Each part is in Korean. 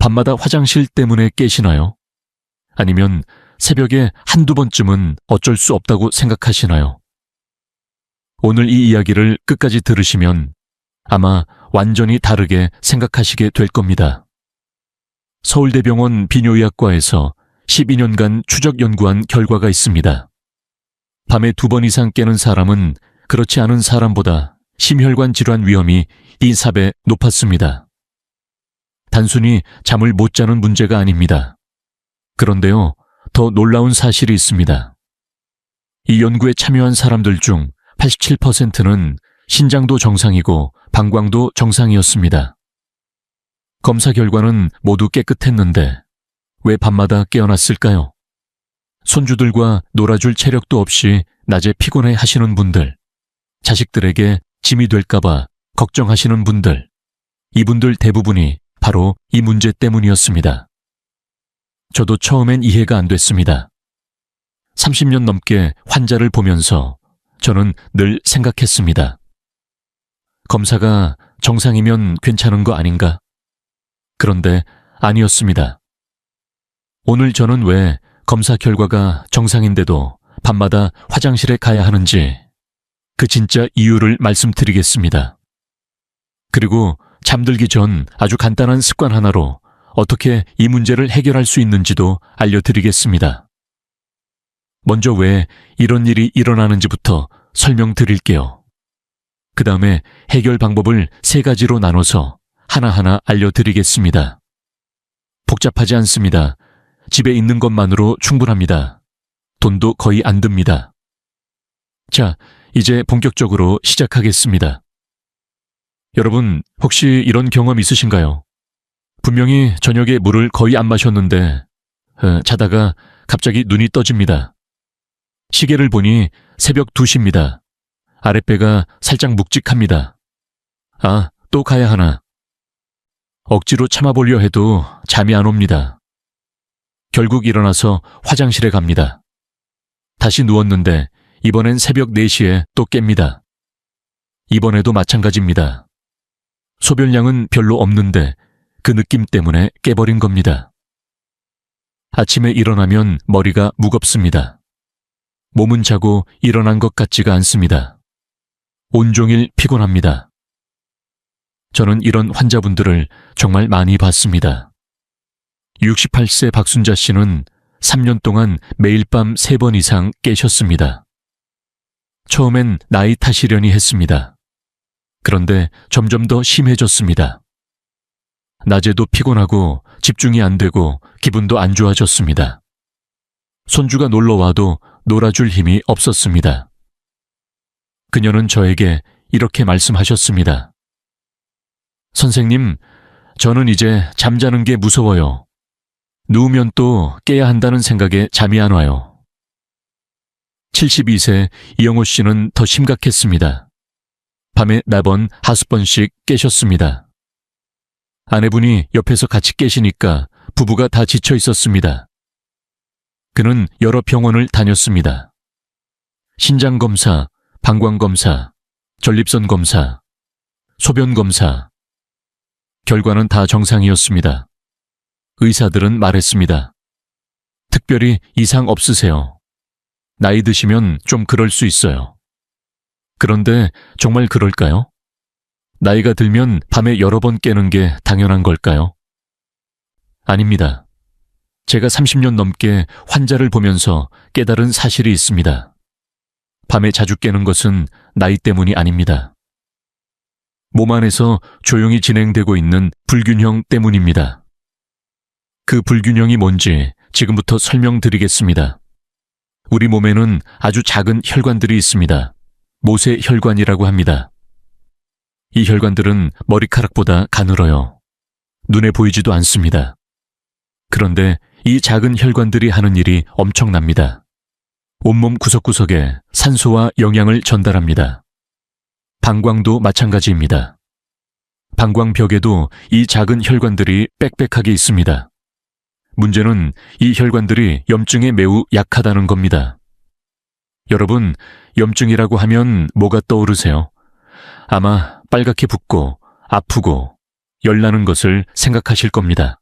밤마다 화장실 때문에 깨시나요? 아니면 새벽에 한두 번쯤은 어쩔 수 없다고 생각하시나요? 오늘 이 이야기를 끝까지 들으시면 아마 완전히 다르게 생각하시게 될 겁니다. 서울대병원 비뇨의학과에서 12년간 추적 연구한 결과가 있습니다. 밤에 2번 이상 깨는 사람은 그렇지 않은 사람보다 심혈관 질환 위험이 2~4배 높았습니다. 단순히 잠을 못 자는 문제가 아닙니다. 그런데요, 더 놀라운 사실이 있습니다. 이 연구에 참여한 사람들 중 87%는 신장도 정상이고 방광도 정상이었습니다. 검사 결과는 모두 깨끗했는데 왜 밤마다 깨어났을까요? 손주들과 놀아줄 체력도 없이 낮에 피곤해 하시는 분들, 자식들에게 짐이 될까봐 걱정하시는 분들, 이분들 대부분이 바로 이 문제 때문이었습니다. 저도 처음엔 이해가 안 됐습니다. 30년 넘게 환자를 보면서 저는 늘 생각했습니다. 검사가 정상이면 괜찮은 거 아닌가? 그런데 아니었습니다. 오늘 저는 왜 검사 결과가 정상인데도 밤마다 화장실에 가야 하는지 그 진짜 이유를 말씀드리겠습니다. 그리고 잠들기 전 아주 간단한 습관 하나로 어떻게 이 문제를 해결할 수 있는지도 알려드리겠습니다. 먼저 왜 이런 일이 일어나는지부터 설명드릴게요. 그 다음에 해결 방법을 3가지로 나눠서 하나하나 알려드리겠습니다. 복잡하지 않습니다. 집에 있는 것만으로 충분합니다. 돈도 거의 안 듭니다. 자, 이제 본격적으로 시작하겠습니다. 여러분, 혹시 이런 경험 있으신가요? 분명히 저녁에 물을 거의 안 마셨는데 자다가 갑자기 눈이 떠집니다. 시계를 보니 새벽 2시입니다. 아랫배가 살짝 묵직합니다. 아, 또 가야 하나. 억지로 참아보려 해도 잠이 안 옵니다. 결국 일어나서 화장실에 갑니다. 다시 누웠는데 이번엔 새벽 4시에 또 깹니다. 이번에도 마찬가지입니다. 소변량은 별로 없는데 그 느낌 때문에 깨버린 겁니다. 아침에 일어나면 머리가 무겁습니다. 몸은 자고 일어난 것 같지가 않습니다. 온종일 피곤합니다. 저는 이런 환자분들을 정말 많이 봤습니다. 68세 박순자 씨는 3년 동안 매일 밤 3번 이상 깨셨습니다. 처음엔 나이 탓이려니 했습니다. 그런데 점점 더 심해졌습니다. 낮에도 피곤하고 집중이 안 되고 기분도 안 좋아졌습니다. 손주가 놀러와도 놀아줄 힘이 없었습니다. 그녀는 저에게 이렇게 말씀하셨습니다. 선생님, 저는 이제 잠자는 게 무서워요. 누우면 또 깨야 한다는 생각에 잠이 안 와요. 72세 이영호 씨는 더 심각했습니다. 밤에 4번, 5번씩 깨셨습니다. 아내분이 옆에서 같이 깨시니까 부부가 다 지쳐 있었습니다. 그는 여러 병원을 다녔습니다. 신장검사, 방광검사, 전립선 검사, 소변 검사. 결과는 다 정상이었습니다. 의사들은 말했습니다. 특별히 이상 없으세요. 나이 드시면 좀 그럴 수 있어요. 그런데 정말 그럴까요? 나이가 들면 밤에 여러 번 깨는 게 당연한 걸까요? 아닙니다. 제가 30년 넘게 환자를 보면서 깨달은 사실이 있습니다. 밤에 자주 깨는 것은 나이 때문이 아닙니다. 몸 안에서 조용히 진행되고 있는 불균형 때문입니다. 그 불균형이 뭔지 지금부터 설명드리겠습니다. 우리 몸에는 아주 작은 혈관들이 있습니다. 모세혈관이라고 합니다. 이 혈관들은 머리카락보다 가늘어요. 눈에 보이지도 않습니다. 그런데 이 작은 혈관들이 하는 일이 엄청납니다. 온몸 구석구석에 산소와 영양을 전달합니다. 방광도 마찬가지입니다. 방광벽에도 이 작은 혈관들이 빽빽하게 있습니다. 문제는 이 혈관들이 염증에 매우 약하다는 겁니다. 여러분, 염증이라고 하면 뭐가 떠오르세요? 아마 빨갛게 붓고 아프고 열나는 것을 생각하실 겁니다.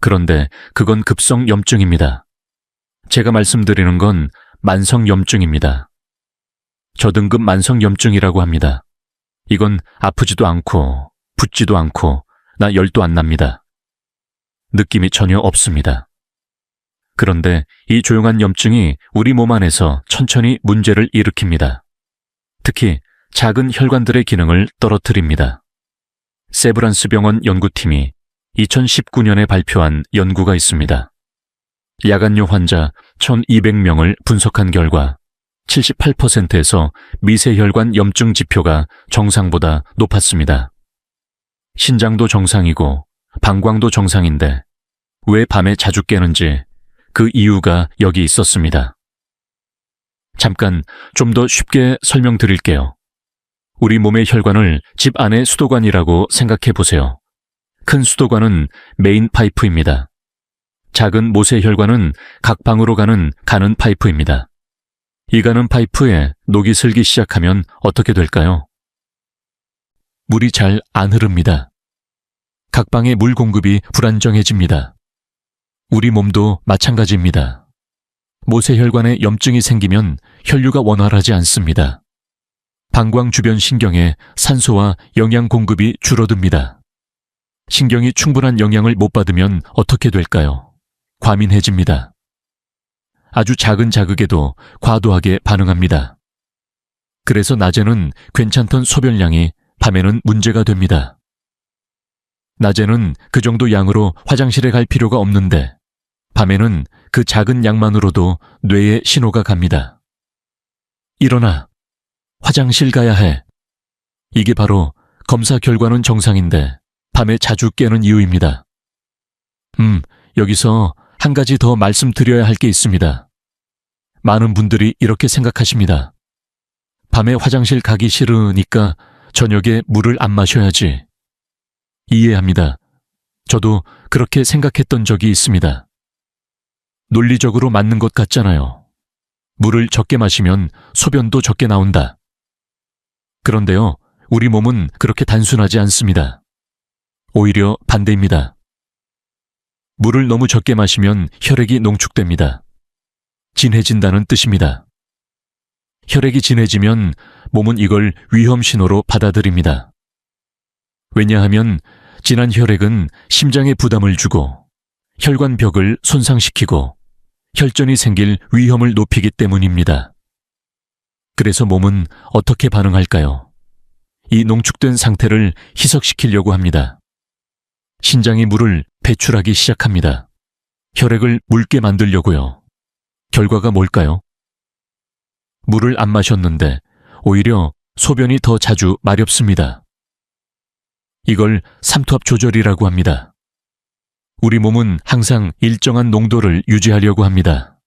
그런데 그건 급성염증입니다. 제가 말씀드리는 건 만성염증입니다. 저등급 만성염증이라고 합니다. 이건 아프지도 않고 붓지도 않고 나 열도 안 납니다. 느낌이 전혀 없습니다. 그런데 이 조용한 염증이 우리 몸 안에서 천천히 문제를 일으킵니다. 특히 작은 혈관들의 기능을 떨어뜨립니다. 세브란스 병원 연구팀이 2019년에 발표한 연구가 있습니다. 야간요 환자 1200명을 분석한 결과 78%에서 미세혈관 염증 지표가 정상보다 높았습니다. 신장도 정상이고 방광도 정상인데 왜 밤에 자주 깨는지 그 이유가 여기 있었습니다. 잠깐 좀 더 쉽게 설명드릴게요. 우리 몸의 혈관을 집 안의 수도관이라고 생각해 보세요. 큰 수도관은 메인 파이프입니다. 작은 모세혈관은 각 방으로 가는 파이프입니다. 이 가는 파이프에 녹이 슬기 시작하면 어떻게 될까요? 물이 잘 안 흐릅니다. 각 방의 물 공급이 불안정해집니다. 우리 몸도 마찬가지입니다. 모세혈관에 염증이 생기면 혈류가 원활하지 않습니다. 방광 주변 신경에 산소와 영양 공급이 줄어듭니다. 신경이 충분한 영양을 못 받으면 어떻게 될까요? 과민해집니다. 아주 작은 자극에도 과도하게 반응합니다. 그래서 낮에는 괜찮던 소변량이 밤에는 문제가 됩니다. 낮에는 그 정도 양으로 화장실에 갈 필요가 없는데 밤에는 그 작은 양만으로도 뇌에 신호가 갑니다. 일어나! 화장실 가야 해! 이게 바로 검사 결과는 정상인데 밤에 자주 깨는 이유입니다. 여기서 한 가지 더 말씀드려야 할 게 있습니다. 많은 분들이 이렇게 생각하십니다. 밤에 화장실 가기 싫으니까 저녁에 물을 안 마셔야지. 이해합니다. 저도 그렇게 생각했던 적이 있습니다. 논리적으로 맞는 것 같잖아요. 물을 적게 마시면 소변도 적게 나온다. 그런데요, 우리 몸은 그렇게 단순하지 않습니다. 오히려 반대입니다. 물을 너무 적게 마시면 혈액이 농축됩니다. 진해진다는 뜻입니다. 혈액이 진해지면 몸은 이걸 위험 신호로 받아들입니다. 왜냐하면 진한 혈액은 심장에 부담을 주고 혈관벽을 손상시키고 혈전이 생길 위험을 높이기 때문입니다. 그래서 몸은 어떻게 반응할까요? 이 농축된 상태를 희석시키려고 합니다. 신장이 물을 배출하기 시작합니다. 혈액을 묽게 만들려고요. 결과가 뭘까요? 물을 안 마셨는데 오히려 소변이 더 자주 마렵습니다. 이걸 삼투압 조절이라고 합니다. 우리 몸은 항상 일정한 농도를 유지하려고 합니다.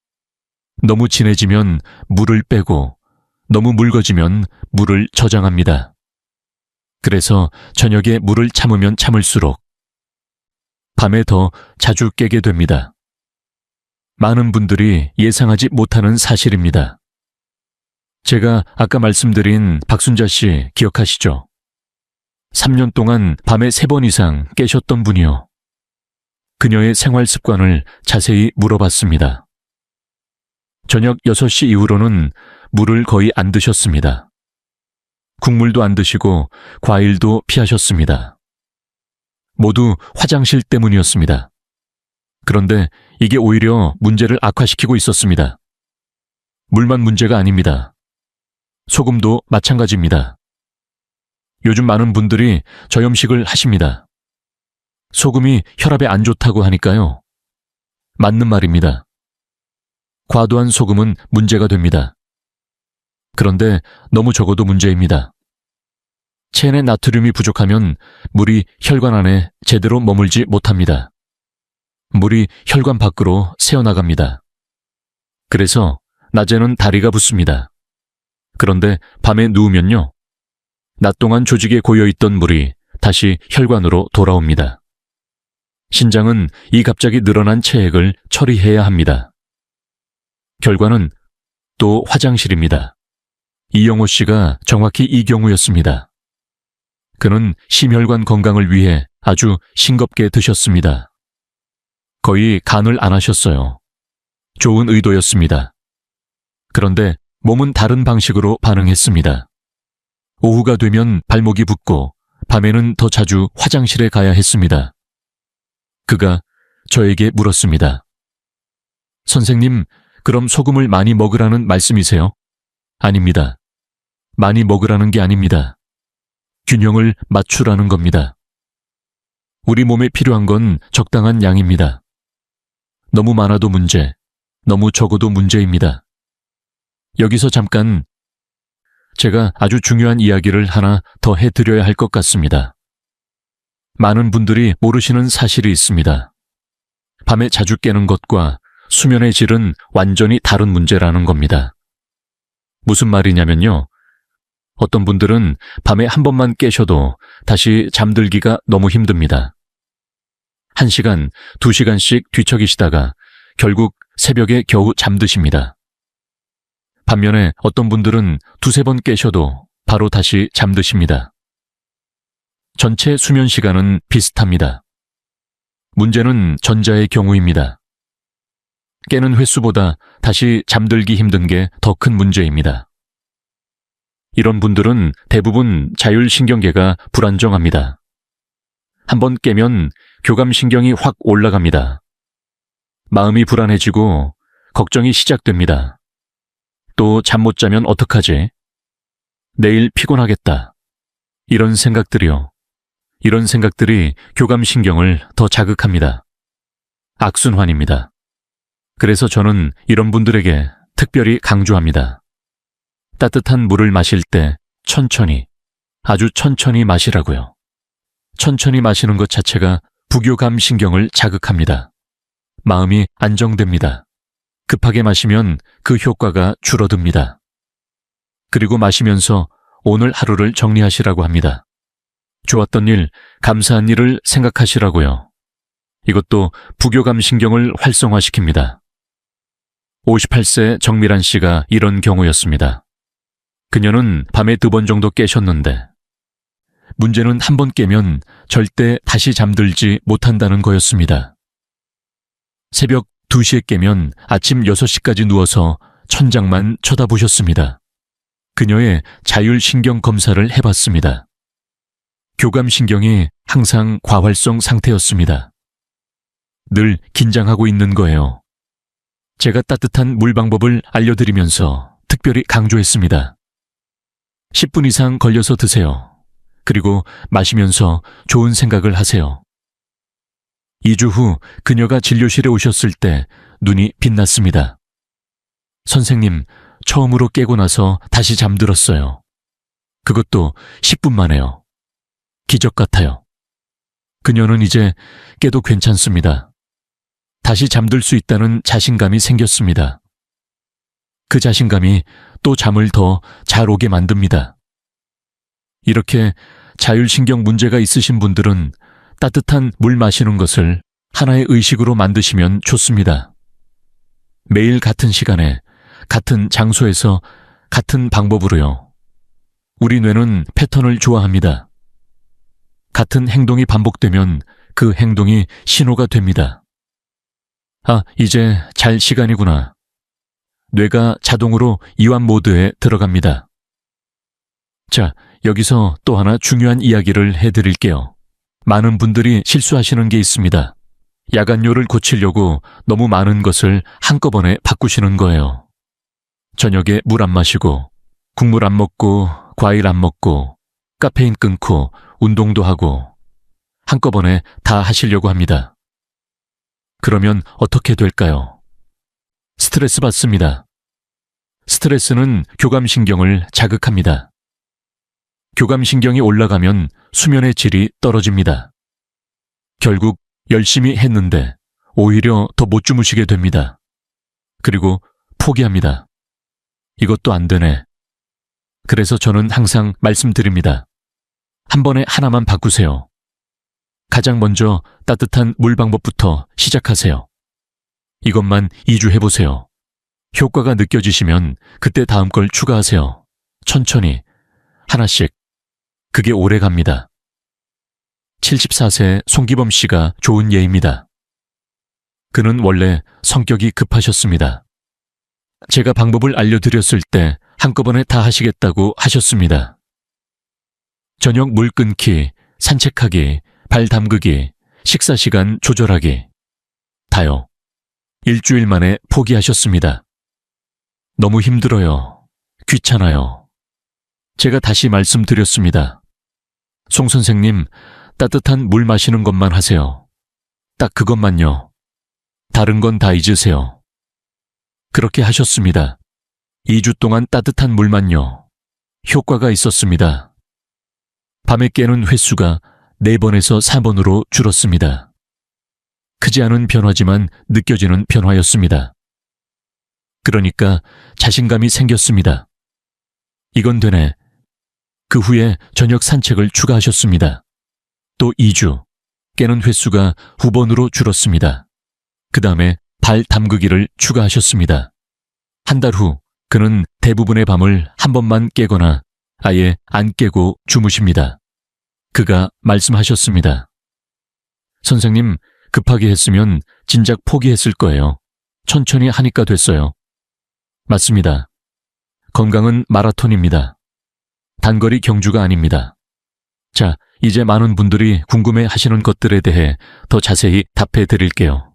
너무 진해지면 물을 빼고 너무 묽어지면 물을 저장합니다. 그래서 저녁에 물을 참으면 참을수록 밤에 더 자주 깨게 됩니다. 많은 분들이 예상하지 못하는 사실입니다. 제가 아까 말씀드린 박순자 씨 기억하시죠? 3년 동안 밤에 3번 이상 깨셨던 분이요. 그녀의 생활 습관을 자세히 물어봤습니다. 저녁 6시 이후로는 물을 거의 안 드셨습니다. 국물도 안 드시고 과일도 피하셨습니다. 모두 화장실 때문이었습니다. 그런데 이게 오히려 문제를 악화시키고 있었습니다. 물만 문제가 아닙니다. 소금도 마찬가지입니다. 요즘 많은 분들이 저염식을 하십니다. 소금이 혈압에 안 좋다고 하니까요. 맞는 말입니다. 과도한 소금은 문제가 됩니다. 그런데 너무 적어도 문제입니다. 체내 나트륨이 부족하면 물이 혈관 안에 제대로 머물지 못합니다. 물이 혈관 밖으로 새어나갑니다. 그래서 낮에는 다리가 붓습니다. 그런데 밤에 누우면요. 낮 동안 조직에 고여있던 물이 다시 혈관으로 돌아옵니다. 신장은 이 갑자기 늘어난 체액을 처리해야 합니다. 결과는 또 화장실입니다. 이영호 씨가 정확히 이 경우였습니다. 그는 심혈관 건강을 위해 아주 싱겁게 드셨습니다. 거의 간을 안 하셨어요. 좋은 의도였습니다. 그런데 몸은 다른 방식으로 반응했습니다. 오후가 되면 발목이 붓고 밤에는 더 자주 화장실에 가야 했습니다. 그가 저에게 물었습니다. 선생님, 그럼 소금을 많이 먹으라는 말씀이세요? 아닙니다. 많이 먹으라는 게 아닙니다. 균형을 맞추라는 겁니다. 우리 몸에 필요한 건 적당한 양입니다. 너무 많아도 문제, 너무 적어도 문제입니다. 여기서 잠깐 제가 아주 중요한 이야기를 하나 더 해드려야 할 것 같습니다. 많은 분들이 모르시는 사실이 있습니다. 밤에 자주 깨는 것과 수면의 질은 완전히 다른 문제라는 겁니다. 무슨 말이냐면요. 어떤 분들은 밤에 한 번만 깨셔도 다시 잠들기가 너무 힘듭니다. 1시간, 2시간씩 뒤척이시다가 결국 새벽에 겨우 잠드십니다. 반면에 어떤 분들은 2-3번 깨셔도 바로 다시 잠드십니다. 전체 수면 시간은 비슷합니다. 문제는 전자의 경우입니다. 깨는 횟수보다 다시 잠들기 힘든 게 더 큰 문제입니다. 이런 분들은 대부분 자율신경계가 불안정합니다. 한번 깨면 교감신경이 확 올라갑니다. 마음이 불안해지고 걱정이 시작됩니다. 또 잠 못 자면 어떡하지? 내일 피곤하겠다. 이런 생각들이요. 이런 생각들이 교감신경을 더 자극합니다. 악순환입니다. 그래서 저는 이런 분들에게 특별히 강조합니다. 따뜻한 물을 마실 때 천천히, 아주 천천히 마시라고요. 천천히 마시는 것 자체가 부교감 신경을 자극합니다. 마음이 안정됩니다. 급하게 마시면 그 효과가 줄어듭니다. 그리고 마시면서 오늘 하루를 정리하시라고 합니다. 좋았던 일, 감사한 일을 생각하시라고요. 이것도 부교감 신경을 활성화시킵니다. 58세 정미란 씨가 이런 경우였습니다. 그녀는 밤에 2번 정도 깨셨는데 문제는 한 번 깨면 절대 다시 잠들지 못한다는 거였습니다. 새벽 2시에 깨면 아침 6시까지 누워서 천장만 쳐다보셨습니다. 그녀의 자율신경 검사를 해봤습니다. 교감신경이 항상 과활성 상태였습니다. 늘 긴장하고 있는 거예요. 제가 따뜻한 물 방법을 알려드리면서 특별히 강조했습니다. 10분 이상 걸려서 드세요. 그리고 마시면서 좋은 생각을 하세요. 2주 후 그녀가 진료실에 오셨을 때 눈이 빛났습니다. 선생님, 처음으로 깨고 나서 다시 잠들었어요. 그것도 10분 만에요. 기적 같아요. 그녀는 이제 깨도 괜찮습니다. 다시 잠들 수 있다는 자신감이 생겼습니다. 그 자신감이 또 잠을 더 잘 오게 만듭니다. 이렇게 자율신경 문제가 있으신 분들은 따뜻한 물 마시는 것을 하나의 의식으로 만드시면 좋습니다. 매일 같은 시간에, 같은 장소에서 같은 방법으로요. 우리 뇌는 패턴을 좋아합니다. 같은 행동이 반복되면 그 행동이 신호가 됩니다. 아, 이제 잘 시간이구나. 뇌가 자동으로 이완 모드에 들어갑니다. 자, 여기서 또 하나 중요한 이야기를 해드릴게요. 많은 분들이 실수하시는 게 있습니다. 야간요를 고치려고 너무 많은 것을 한꺼번에 바꾸시는 거예요. 저녁에 물 안 마시고, 국물 안 먹고, 과일 안 먹고, 카페인 끊고, 운동도 하고, 한꺼번에 다 하시려고 합니다. 그러면 어떻게 될까요? 스트레스 받습니다. 스트레스는 교감신경을 자극합니다. 교감신경이 올라가면 수면의 질이 떨어집니다. 결국 열심히 했는데 오히려 더 못 주무시게 됩니다. 그리고 포기합니다. 이것도 안 되네. 그래서 저는 항상 말씀드립니다. 한 번에 하나만 바꾸세요. 가장 먼저 따뜻한 물 방법부터 시작하세요. 이것만 2주 해보세요. 효과가 느껴지시면 그때 다음 걸 추가하세요. 천천히, 하나씩. 그게 오래 갑니다. 74세 송기범 씨가 좋은 예입니다. 그는 원래 성격이 급하셨습니다. 제가 방법을 알려드렸을 때 한꺼번에 다 하시겠다고 하셨습니다. 저녁 물 끊기, 산책하기, 발 담그기, 식사 시간 조절하기. 다요. 일주일 만에 포기하셨습니다. 너무 힘들어요. 귀찮아요. 제가 다시 말씀드렸습니다. 송 선생님, 따뜻한 물 마시는 것만 하세요. 딱 그것만요. 다른 건 다 잊으세요. 그렇게 하셨습니다. 2주 동안 따뜻한 물만요. 효과가 있었습니다. 밤에 깨는 횟수가 4번에서 4번으로 줄었습니다. 크지 않은 변화지만 느껴지는 변화였습니다. 그러니까 자신감이 생겼습니다. 이건 되네. 그 후에 저녁 산책을 추가하셨습니다. 또 2주, 깨는 횟수가 9번으로 줄었습니다. 그 다음에 발 담그기를 추가하셨습니다. 한 달 후, 그는 대부분의 밤을 한 번만 깨거나 아예 안 깨고 주무십니다. 그가 말씀하셨습니다. 선생님, 급하게 했으면 진작 포기했을 거예요. 천천히 하니까 됐어요. 맞습니다. 건강은 마라톤입니다. 단거리 경주가 아닙니다. 자, 이제 많은 분들이 궁금해 하시는 것들에 대해 더 자세히 답해 드릴게요.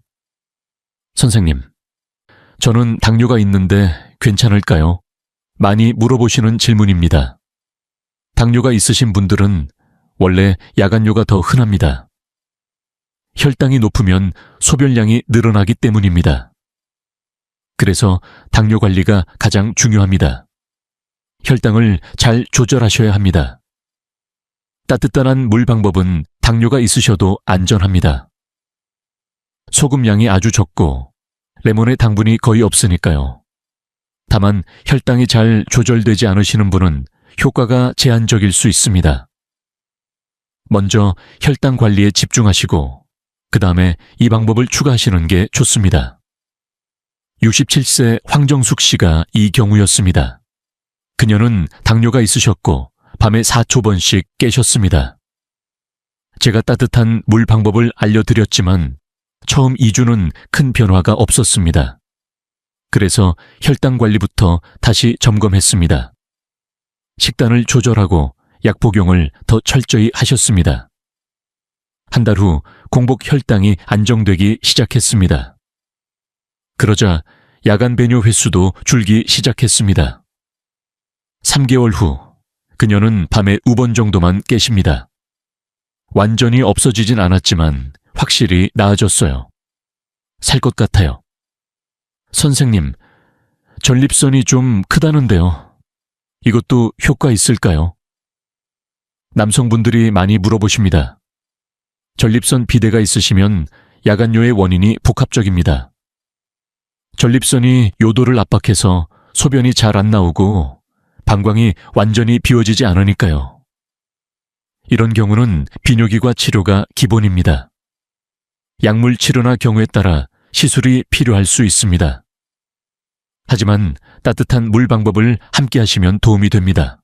선생님, 저는 당뇨가 있는데 괜찮을까요? 많이 물어보시는 질문입니다. 당뇨가 있으신 분들은 원래 야간뇨가 더 흔합니다. 혈당이 높으면 소변량이 늘어나기 때문입니다. 그래서 당뇨 관리가 가장 중요합니다. 혈당을 잘 조절하셔야 합니다. 따뜻한 물 방법은 당뇨가 있으셔도 안전합니다. 소금량이 아주 적고 레몬의 당분이 거의 없으니까요. 다만 혈당이 잘 조절되지 않으시는 분은 효과가 제한적일 수 있습니다. 먼저 혈당 관리에 집중하시고 그 다음에 이 방법을 추가하시는 게 좋습니다. 67세 황정숙 씨가 이 경우였습니다. 그녀는 당뇨가 있으셨고 밤에 4초번씩 깨셨습니다. 제가 따뜻한 물 방법을 알려드렸지만 처음 2주는 큰 변화가 없었습니다. 그래서 혈당 관리부터 다시 점검했습니다. 식단을 조절하고 약 복용을 더 철저히 하셨습니다. 한 달 후 공복 혈당이 안정되기 시작했습니다. 그러자 야간 배뇨 횟수도 줄기 시작했습니다. 3개월 후 그녀는 밤에 5번 정도만 깨십니다. 완전히 없어지진 않았지만 확실히 나아졌어요. 살 것 같아요. 선생님, 전립선이 좀 크다는데요. 이것도 효과 있을까요? 남성분들이 많이 물어보십니다. 전립선 비대가 있으시면 야간뇨의 원인이 복합적입니다. 전립선이 요도를 압박해서 소변이 잘 안 나오고 방광이 완전히 비워지지 않으니까요. 이런 경우는 비뇨기과 치료가 기본입니다. 약물 치료나 경우에 따라 시술이 필요할 수 있습니다. 하지만 따뜻한 물 방법을 함께 하시면 도움이 됩니다.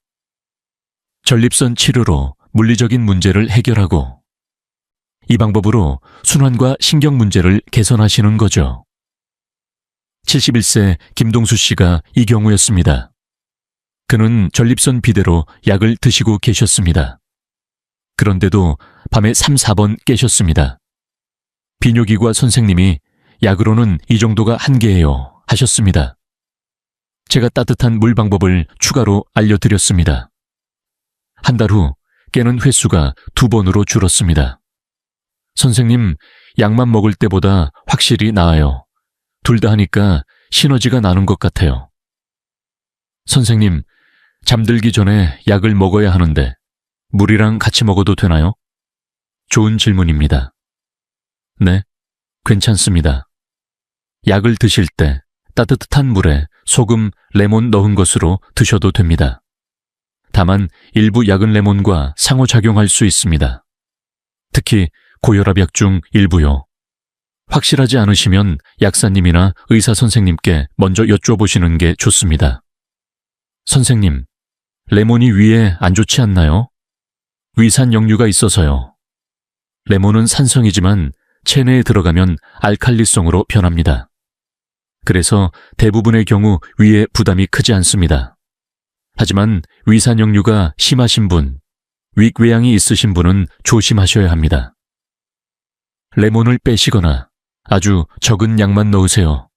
전립선 치료로 물리적인 문제를 해결하고 이 방법으로 순환과 신경 문제를 개선하시는 거죠. 71세 김동수 씨가 이 경우였습니다. 그는 전립선 비대로 약을 드시고 계셨습니다. 그런데도 밤에 3, 4번 깨셨습니다. 비뇨기과 선생님이 약으로는 이 정도가 한계예요 하셨습니다. 제가 따뜻한 물 방법을 추가로 알려드렸습니다. 한 달 후 깨는 횟수가 2번으로 줄었습니다. 선생님, 약만 먹을 때보다 확실히 나아요. 둘 다 하니까 시너지가 나는 것 같아요. 선생님, 잠들기 전에 약을 먹어야 하는데 물이랑 같이 먹어도 되나요? 좋은 질문입니다. 네, 괜찮습니다. 약을 드실 때 따뜻한 물에 소금, 레몬 넣은 것으로 드셔도 됩니다. 다만 일부 약은 레몬과 상호작용할 수 있습니다. 특히 고혈압약 중 일부요. 확실하지 않으시면 약사님이나 의사 선생님께 먼저 여쭤보시는 게 좋습니다. 선생님, 레몬이 위에 안 좋지 않나요? 위산 역류가 있어서요. 레몬은 산성이지만 체내에 들어가면 알칼리성으로 변합니다. 그래서 대부분의 경우 위에 부담이 크지 않습니다. 하지만 위산 역류가 심하신 분, 윅외양이 있으신 분은 조심하셔야 합니다. 레몬을 빼시거나 아주 적은 양만 넣으세요.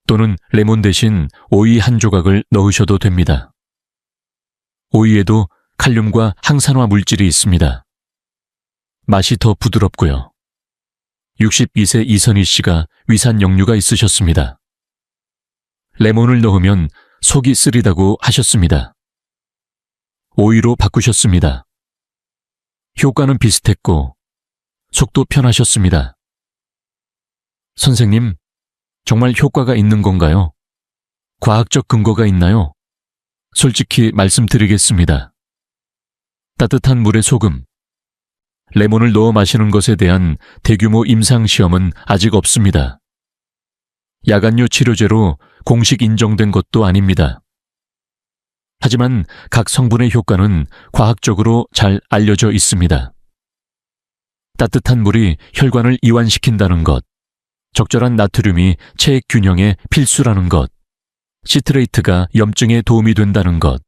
또는 레몬 대신 오이 한 조각을 넣으셔도 됩니다. 오이에도 칼륨과 항산화 물질이 있습니다. 맛이 더 부드럽고요. 62세 이선희 씨가 위산 역류가 있으셨습니다. 레몬을 넣으면 속이 쓰리다고 하셨습니다. 오이로 바꾸셨습니다. 효과는 비슷했고 속도 편하셨습니다. 선생님, 정말 효과가 있는 건가요? 과학적 근거가 있나요? 솔직히 말씀드리겠습니다. 따뜻한 물에 소금, 레몬을 넣어 마시는 것에 대한 대규모 임상시험은 아직 없습니다. 야간요 치료제로 공식 인정된 것도 아닙니다. 하지만 각 성분의 효과는 과학적으로 잘 알려져 있습니다. 따뜻한 물이 혈관을 이완시킨다는 것, 적절한 나트륨이 체액 균형에 필수라는 것, 시트레이트가 염증에 도움이 된다는 것,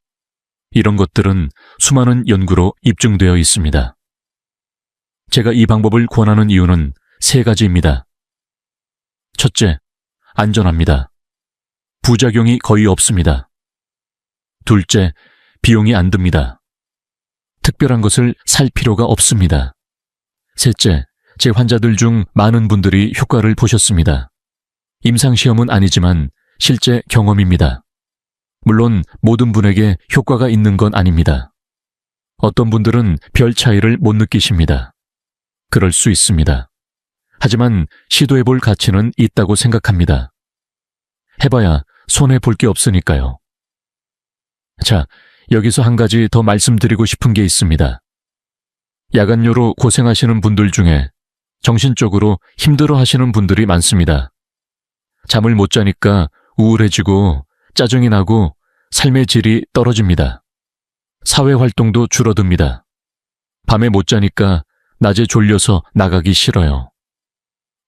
이런 것들은 수많은 연구로 입증되어 있습니다. 제가 이 방법을 권하는 이유는 3가지입니다. 첫째, 안전합니다. 부작용이 거의 없습니다. 둘째, 비용이 안 듭니다. 특별한 것을 살 필요가 없습니다. 셋째, 제 환자들 중 많은 분들이 효과를 보셨습니다. 임상시험은 아니지만 실제 경험입니다. 물론 모든 분에게 효과가 있는 건 아닙니다. 어떤 분들은 별 차이를 못 느끼십니다. 그럴 수 있습니다. 하지만 시도해볼 가치는 있다고 생각합니다. 해봐야 손해볼 게 없으니까요. 자, 여기서 한 가지 더 말씀드리고 싶은 게 있습니다. 야간요로 고생하시는 분들 중에 정신적으로 힘들어하시는 분들이 많습니다. 잠을 못 자니까 우울해지고 짜증이 나고 삶의 질이 떨어집니다. 사회활동도 줄어듭니다. 밤에 못 자니까 낮에 졸려서 나가기 싫어요.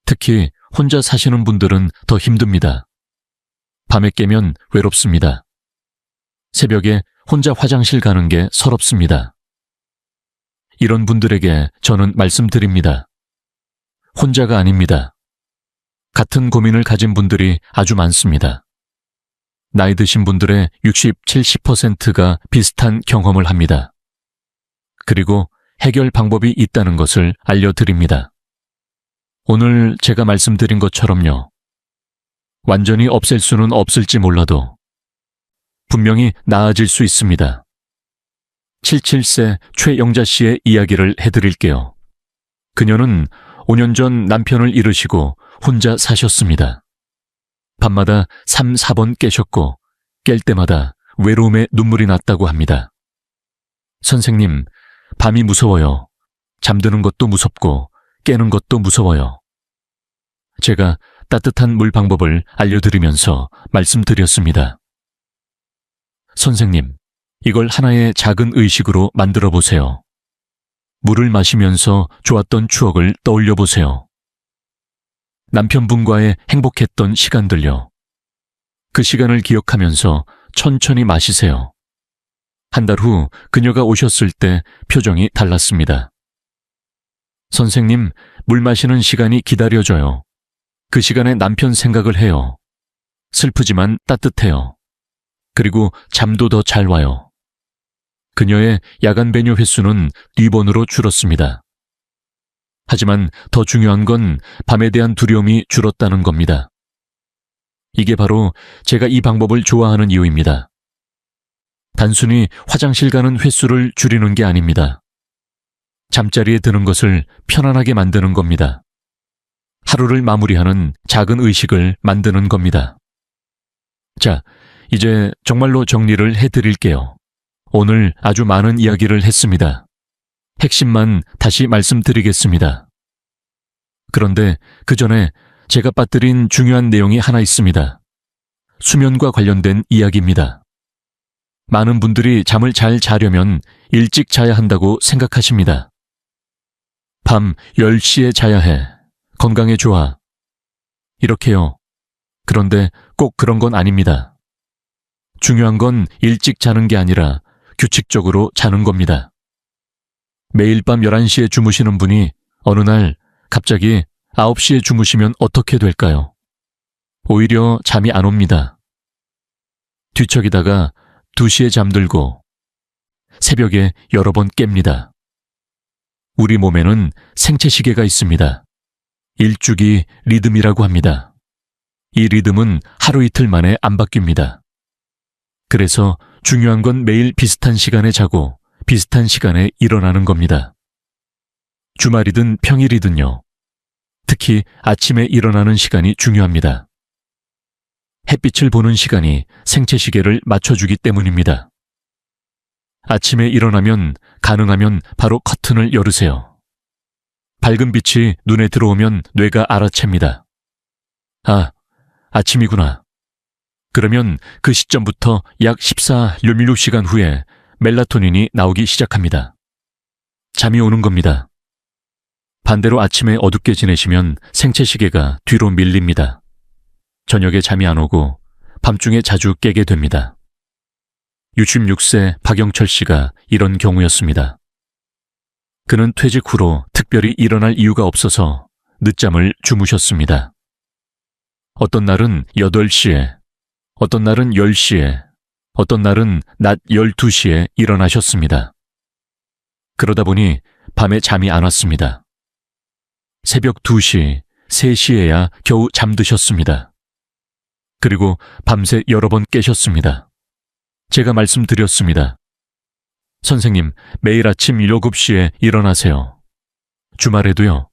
특히 혼자 사시는 분들은 더 힘듭니다. 밤에 깨면 외롭습니다. 새벽에 혼자 화장실 가는 게 서럽습니다. 이런 분들에게 저는 말씀드립니다. 혼자가 아닙니다. 같은 고민을 가진 분들이 아주 많습니다. 나이 드신 분들의 60, 70%가 비슷한 경험을 합니다. 그리고 해결 방법이 있다는 것을 알려드립니다. 오늘 제가 말씀드린 것처럼요. 완전히 없앨 수는 없을지 몰라도 분명히 나아질 수 있습니다. 77세 최영자 씨의 이야기를 해드릴게요. 그녀는 5년 전 남편을 잃으시고 혼자 사셨습니다. 밤마다 3, 4번 깨셨고 깰 때마다 외로움에 눈물이 났다고 합니다. 선생님, 밤이 무서워요. 잠드는 것도 무섭고 깨는 것도 무서워요. 제가 따뜻한 물 방법을 알려드리면서 말씀드렸습니다. 선생님, 이걸 하나의 작은 의식으로 만들어 보세요. 물을 마시면서 좋았던 추억을 떠올려 보세요. 남편분과의 행복했던 시간들요. 그 시간을 기억하면서 천천히 마시세요. 한 달 후 그녀가 오셨을 때 표정이 달랐습니다. 선생님, 물 마시는 시간이 기다려져요. 그 시간에 남편 생각을 해요. 슬프지만 따뜻해요. 그리고 잠도 더 잘 와요. 그녀의 야간 배뇨 횟수는 2번으로 줄었습니다. 하지만 더 중요한 건 밤에 대한 두려움이 줄었다는 겁니다. 이게 바로 제가 이 방법을 좋아하는 이유입니다. 단순히 화장실 가는 횟수를 줄이는 게 아닙니다. 잠자리에 드는 것을 편안하게 만드는 겁니다. 하루를 마무리하는 작은 의식을 만드는 겁니다. 자, 이제 정말로 정리를 해드릴게요. 오늘 아주 많은 이야기를 했습니다. 핵심만 다시 말씀드리겠습니다. 그런데 그 전에 제가 빠뜨린 중요한 내용이 하나 있습니다. 수면과 관련된 이야기입니다. 많은 분들이 잠을 잘 자려면 일찍 자야 한다고 생각하십니다. 밤 10시에 자야 해. 건강에 좋아. 이렇게요. 그런데 꼭 그런 건 아닙니다. 중요한 건 일찍 자는 게 아니라 규칙적으로 자는 겁니다. 매일 밤 11시에 주무시는 분이 어느 날 갑자기 9시에 주무시면 어떻게 될까요? 오히려 잠이 안 옵니다. 뒤척이다가 2시에 잠들고 새벽에 여러 번 깹니다. 우리 몸에는 생체시계가 있습니다. 일주기 리듬이라고 합니다. 이 리듬은 하루 이틀 만에 안 바뀝니다. 그래서 중요한 건 매일 비슷한 시간에 자고 비슷한 시간에 일어나는 겁니다. 주말이든 평일이든요. 특히 아침에 일어나는 시간이 중요합니다. 햇빛을 보는 시간이 생체시계를 맞춰주기 때문입니다. 아침에 일어나면 가능하면 바로 커튼을 열으세요. 밝은 빛이 눈에 들어오면 뇌가 알아챕니다. 아, 아침이구나. 그러면 그 시점부터 약 14.16시간 후에 멜라토닌이 나오기 시작합니다. 잠이 오는 겁니다. 반대로 아침에 어둡게 지내시면 생체시계가 뒤로 밀립니다. 저녁에 잠이 안 오고 밤중에 자주 깨게 됩니다. 66세 박영철 씨가 이런 경우였습니다. 그는 퇴직 후로 특별히 일어날 이유가 없어서 늦잠을 주무셨습니다. 어떤 날은 8시에, 어떤 날은 10시에, 어떤 날은 낮 12시에 일어나셨습니다. 그러다 보니 밤에 잠이 안 왔습니다. 새벽 2시, 3시에야 겨우 잠드셨습니다. 그리고 밤새 여러 번 깨셨습니다. 제가 말씀드렸습니다. 선생님, 매일 아침 7시에 일어나세요. 주말에도요.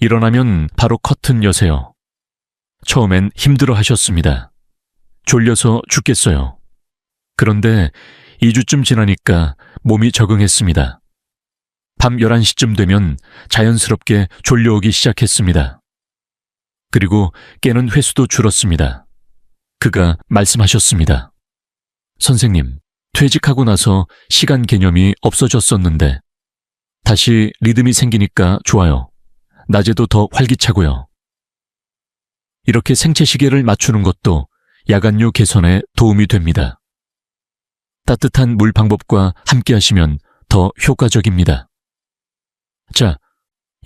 일어나면 바로 커튼 여세요. 처음엔 힘들어 하셨습니다. 졸려서 죽겠어요. 그런데 2주쯤 지나니까 몸이 적응했습니다. 밤 11시쯤 되면 자연스럽게 졸려오기 시작했습니다. 그리고 깨는 횟수도 줄었습니다. 그가 말씀하셨습니다. 선생님, 퇴직하고 나서 시간 개념이 없어졌었는데 다시 리듬이 생기니까 좋아요. 낮에도 더 활기차고요. 이렇게 생체시계를 맞추는 것도 야간류 개선에 도움이 됩니다. 따뜻한 물 방법과 함께 하시면 더 효과적입니다. 자,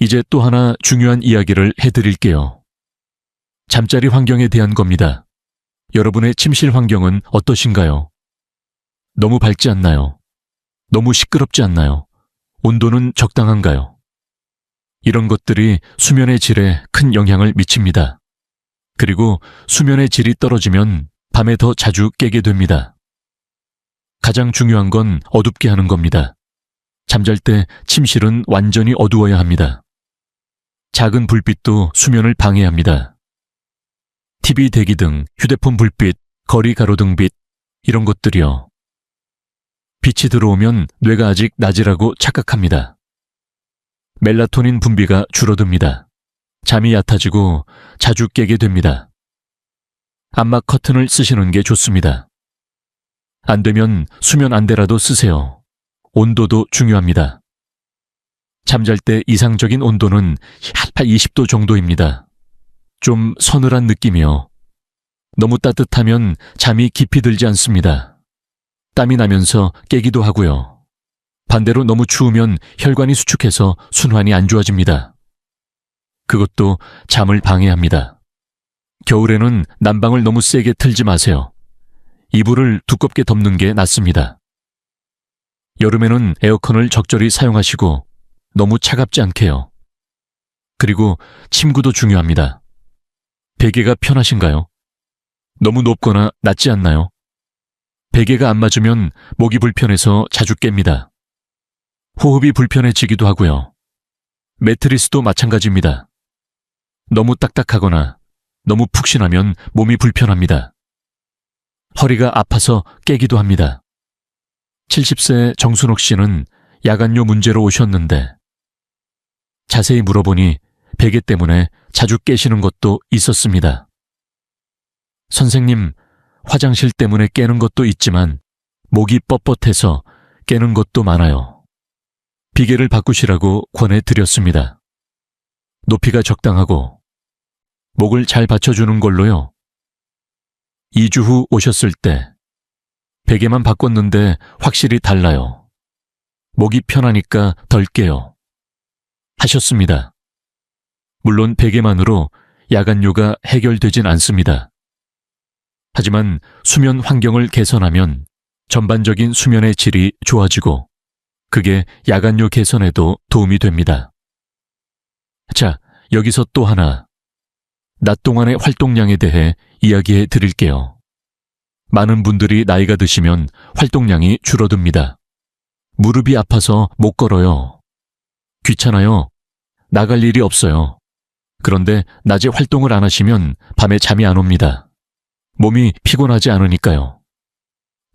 이제 또 하나 중요한 이야기를 해드릴게요. 잠자리 환경에 대한 겁니다. 여러분의 침실 환경은 어떠신가요? 너무 밝지 않나요? 너무 시끄럽지 않나요? 온도는 적당한가요? 이런 것들이 수면의 질에 큰 영향을 미칩니다. 그리고 수면의 질이 떨어지면 밤에 더 자주 깨게 됩니다. 가장 중요한 건 어둡게 하는 겁니다. 잠잘 때 침실은 완전히 어두워야 합니다. 작은 불빛도 수면을 방해합니다. TV 대기등, 휴대폰 불빛, 거리 가로등빛 이런 것들이요. 빛이 들어오면 뇌가 아직 낮이라고 착각합니다. 멜라토닌 분비가 줄어듭니다. 잠이 얕아지고 자주 깨게 됩니다. 암막 커튼을 쓰시는 게 좋습니다. 안 되면 수면 안대라도 쓰세요. 온도도 중요합니다. 잠잘 때 이상적인 온도는 약 20도 정도입니다. 좀 서늘한 느낌이요. 너무 따뜻하면 잠이 깊이 들지 않습니다. 땀이 나면서 깨기도 하고요. 반대로 너무 추우면 혈관이 수축해서 순환이 안 좋아집니다. 그것도 잠을 방해합니다. 겨울에는 난방을 너무 세게 틀지 마세요. 이불을 두껍게 덮는 게 낫습니다. 여름에는 에어컨을 적절히 사용하시고 너무 차갑지 않게요. 그리고 침구도 중요합니다. 베개가 편하신가요? 너무 높거나 낮지 않나요? 베개가 안 맞으면 목이 불편해서 자주 깹니다. 호흡이 불편해지기도 하고요. 매트리스도 마찬가지입니다. 너무 딱딱하거나 너무 푹신하면 몸이 불편합니다. 허리가 아파서 깨기도 합니다. 70세 정순옥 씨는 야간요 문제로 오셨는데 자세히 물어보니 베개 때문에 자주 깨시는 것도 있었습니다. 선생님, 화장실 때문에 깨는 것도 있지만 목이 뻣뻣해서 깨는 것도 많아요. 비계를 바꾸시라고 권해드렸습니다. 높이가 적당하고 목을 잘 받쳐주는 걸로요. 2주 후 오셨을 때 베개만 바꿨는데 확실히 달라요. 목이 편하니까 덜 깨요. 하셨습니다. 물론 베개만으로 야간요가 해결되진 않습니다. 하지만 수면 환경을 개선하면 전반적인 수면의 질이 좋아지고 그게 야간요 개선에도 도움이 됩니다. 자, 여기서 또 하나. 낮 동안의 활동량에 대해 이야기해 드릴게요. 많은 분들이 나이가 드시면 활동량이 줄어듭니다. 무릎이 아파서 못 걸어요. 귀찮아요. 나갈 일이 없어요. 그런데 낮에 활동을 안 하시면 밤에 잠이 안 옵니다. 몸이 피곤하지 않으니까요.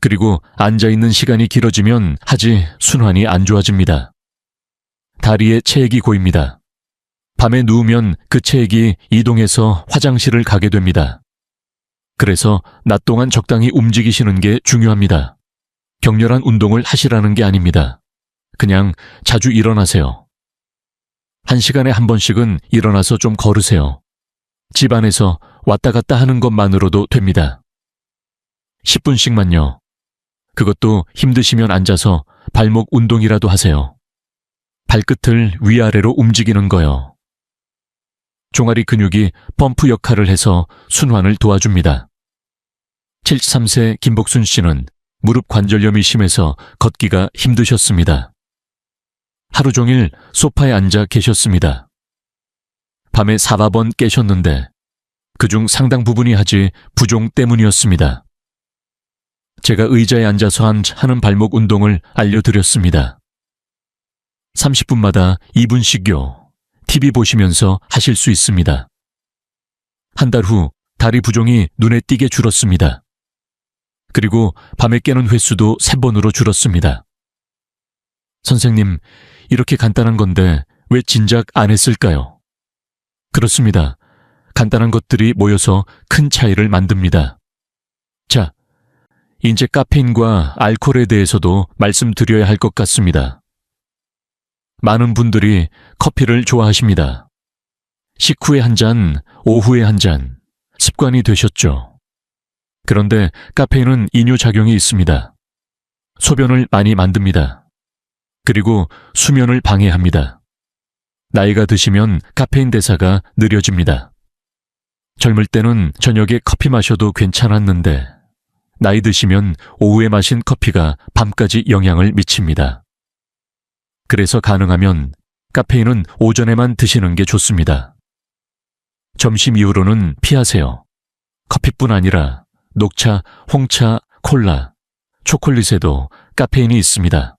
그리고 앉아있는 시간이 길어지면 하지 순환이 안 좋아집니다. 다리에 체액이 고입니다. 밤에 누우면 그 체액이 이동해서 화장실을 가게 됩니다. 그래서 낮 동안 적당히 움직이시는 게 중요합니다. 격렬한 운동을 하시라는 게 아닙니다. 그냥 자주 일어나세요. 1시간에 한 번씩은 일어나서 좀 걸으세요. 집 안에서 왔다 갔다 하는 것만으로도 됩니다. 10분씩만요. 그것도 힘드시면 앉아서 발목 운동이라도 하세요. 발끝을 위아래로 움직이는 거요. 종아리 근육이 펌프 역할을 해서 순환을 도와줍니다. 73세 김복순 씨는 무릎 관절염이 심해서 걷기가 힘드셨습니다. 하루 종일 소파에 앉아 계셨습니다. 밤에 4번 깨셨는데 그중 상당 부분이 하지 부종 때문이었습니다. 제가 의자에 앉아서 하는 발목 운동을 알려드렸습니다. 30분마다 2분씩요. TV 보시면서 하실 수 있습니다. 한 달 후 다리 부종이 눈에 띄게 줄었습니다. 그리고 밤에 깨는 횟수도 3번으로 줄었습니다. 선생님, 이렇게 간단한 건데 왜 진작 안 했을까요? 그렇습니다. 간단한 것들이 모여서 큰 차이를 만듭니다. 자, 이제 카페인과 알코올에 대해서도 말씀드려야 할 것 같습니다. 많은 분들이 커피를 좋아하십니다. 식후에 한 잔, 오후에 한 잔, 습관이 되셨죠. 그런데 카페인은 이뇨작용이 있습니다. 소변을 많이 만듭니다. 그리고 수면을 방해합니다. 나이가 드시면 카페인 대사가 느려집니다. 젊을 때는 저녁에 커피 마셔도 괜찮았는데 나이 드시면 오후에 마신 커피가 밤까지 영향을 미칩니다. 그래서 가능하면 카페인은 오전에만 드시는 게 좋습니다. 점심 이후로는 피하세요. 커피뿐 아니라 녹차, 홍차, 콜라, 초콜릿에도 카페인이 있습니다.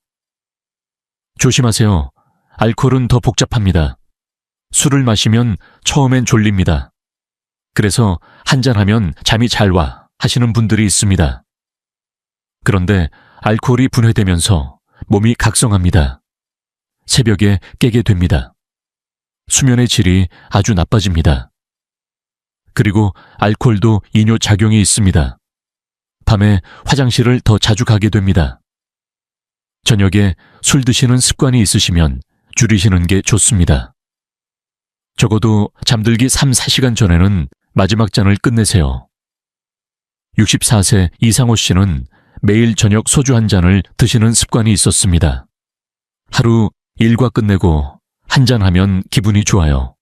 조심하세요. 알코올은 더 복잡합니다. 술을 마시면 처음엔 졸립니다. 그래서 한잔하면 잠이 잘 와 하시는 분들이 있습니다. 그런데 알코올이 분해되면서 몸이 각성합니다. 새벽에 깨게 됩니다. 수면의 질이 아주 나빠집니다. 그리고 알코올도 이뇨작용이 있습니다. 밤에 화장실을 더 자주 가게 됩니다. 저녁에 술 드시는 습관이 있으시면 줄이시는 게 좋습니다. 적어도 잠들기 3-4시간 전에는 마지막 잔을 끝내세요. 64세 이상호 씨는 매일 저녁 소주 한 잔을 드시는 습관이 있었습니다. 하루 일과 끝내고 한 잔 하면 기분이 좋아요.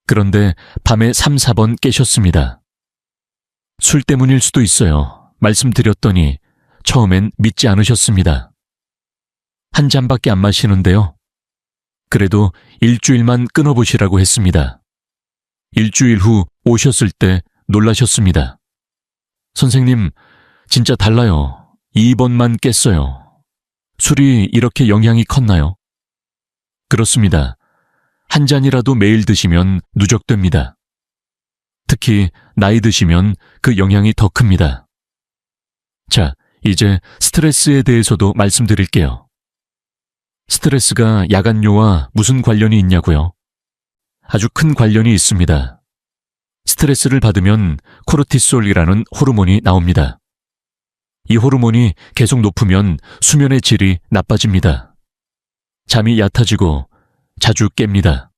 그런데 밤에 3-4번 깨셨습니다. 술 때문일 수도 있어요. 말씀드렸더니 처음엔 믿지 않으셨습니다. 한 잔밖에 안 마시는데요. 그래도 일주일만 끊어보시라고 했습니다. 일주일 후 오셨을 때 놀라셨습니다. 선생님, 진짜 달라요. 2번만 깼어요. 술이 이렇게 영향이 컸나요? 그렇습니다. 한 잔이라도 매일 드시면 누적됩니다. 특히 나이 드시면 그 영향이 더 큽니다. 자, 이제 스트레스에 대해서도 말씀드릴게요. 스트레스가 야간요와 무슨 관련이 있냐고요? 아주 큰 관련이 있습니다. 스트레스를 받으면 코르티솔이라는 호르몬이 나옵니다. 이 호르몬이 계속 높으면 수면의 질이 나빠집니다. 잠이 얕아지고 자주 깹니다.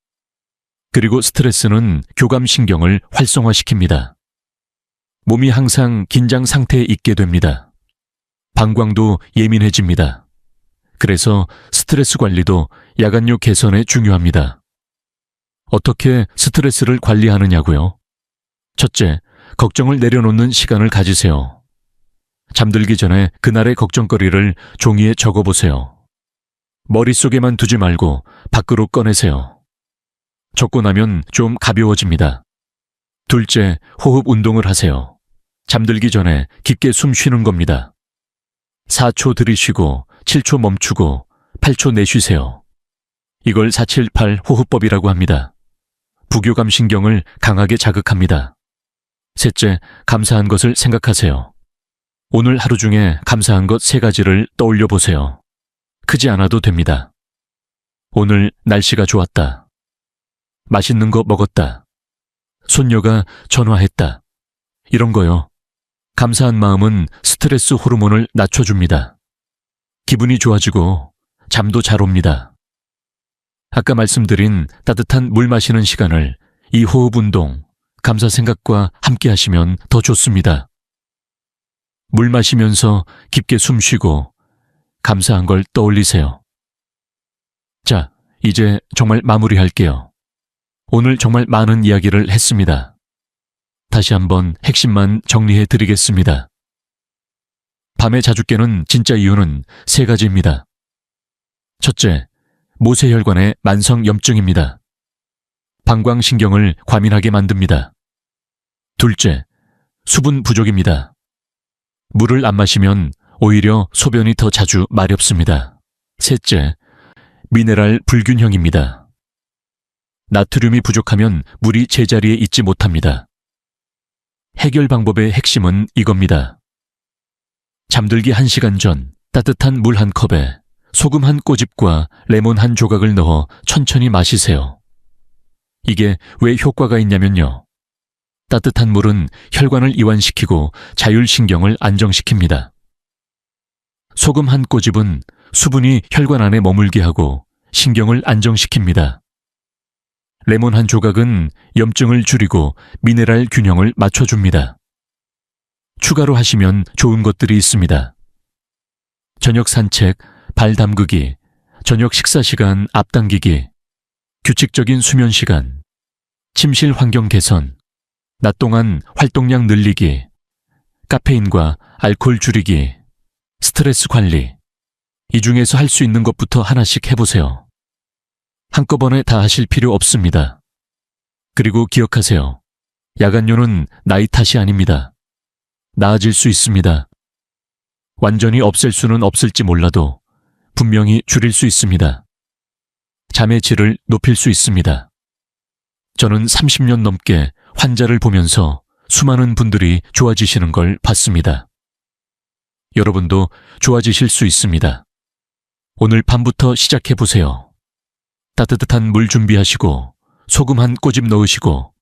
그리고 스트레스는 교감신경을 활성화시킵니다. 몸이 항상 긴장 상태에 있게 됩니다. 방광도 예민해집니다. 그래서 스트레스 관리도 야간류 개선에 중요합니다. 어떻게 스트레스를 관리하느냐고요? 첫째, 걱정을 내려놓는 시간을 가지세요. 잠들기 전에 그날의 걱정거리를 종이에 적어보세요. 머릿속에만 두지 말고 밖으로 꺼내세요. 적고 나면 좀 가벼워집니다. 둘째, 호흡 운동을 하세요. 잠들기 전에 깊게 숨 쉬는 겁니다. 4초 들이쉬고 7초 멈추고 8초 내쉬세요. 이걸 478 호흡법이라고 합니다. 부교감 신경을 강하게 자극합니다. 셋째, 감사한 것을 생각하세요. 오늘 하루 중에 감사한 것 3가지를 떠올려 보세요. 크지 않아도 됩니다. 오늘 날씨가 좋았다. 맛있는 거 먹었다. 손녀가 전화했다. 이런 거요. 감사한 마음은 스트레스 호르몬을 낮춰줍니다. 기분이 좋아지고 잠도 잘 옵니다. 아까 말씀드린 따뜻한 물 마시는 시간을 이 호흡 운동, 감사 생각과 함께 하시면 더 좋습니다. 물 마시면서 깊게 숨 쉬고 감사한 걸 떠올리세요. 자, 이제 정말 마무리할게요. 오늘 정말 많은 이야기를 했습니다. 다시 한번 핵심만 정리해 드리겠습니다. 밤에 자주 깨는 진짜 이유는 3가지입니다. 첫째, 모세혈관의 만성염증입니다. 방광신경을 과민하게 만듭니다. 둘째, 수분 부족입니다. 물을 안 마시면 오히려 소변이 더 자주 마렵습니다. 셋째, 미네랄 불균형입니다. 나트륨이 부족하면 물이 제자리에 있지 못합니다. 해결 방법의 핵심은 이겁니다. 잠들기 1시간 전 따뜻한 물 한 컵에 소금 한 꼬집과 레몬 한 조각을 넣어 천천히 마시세요. 이게 왜 효과가 있냐면요. 따뜻한 물은 혈관을 이완시키고 자율신경을 안정시킵니다. 소금 한 꼬집은 수분이 혈관 안에 머물게 하고 신경을 안정시킵니다. 레몬 한 조각은 염증을 줄이고 미네랄 균형을 맞춰줍니다. 추가로 하시면 좋은 것들이 있습니다. 저녁 산책, 발 담그기, 저녁 식사 시간 앞당기기, 규칙적인 수면 시간, 침실 환경 개선, 낮 동안 활동량 늘리기, 카페인과 알코올 줄이기, 스트레스 관리. 이 중에서 할 수 있는 것부터 하나씩 해보세요. 한꺼번에 다 하실 필요 없습니다. 그리고 기억하세요. 야간요는 나이 탓이 아닙니다. 나아질 수 있습니다. 완전히 없앨 수는 없을지 몰라도 분명히 줄일 수 있습니다. 잠의 질을 높일 수 있습니다. 저는 30년 넘게 환자를 보면서 수많은 분들이 좋아지시는 걸 봤습니다. 여러분도 좋아지실 수 있습니다. 오늘 밤부터 시작해보세요. 따뜻한 물 준비하시고 소금 한 꼬집 넣으시고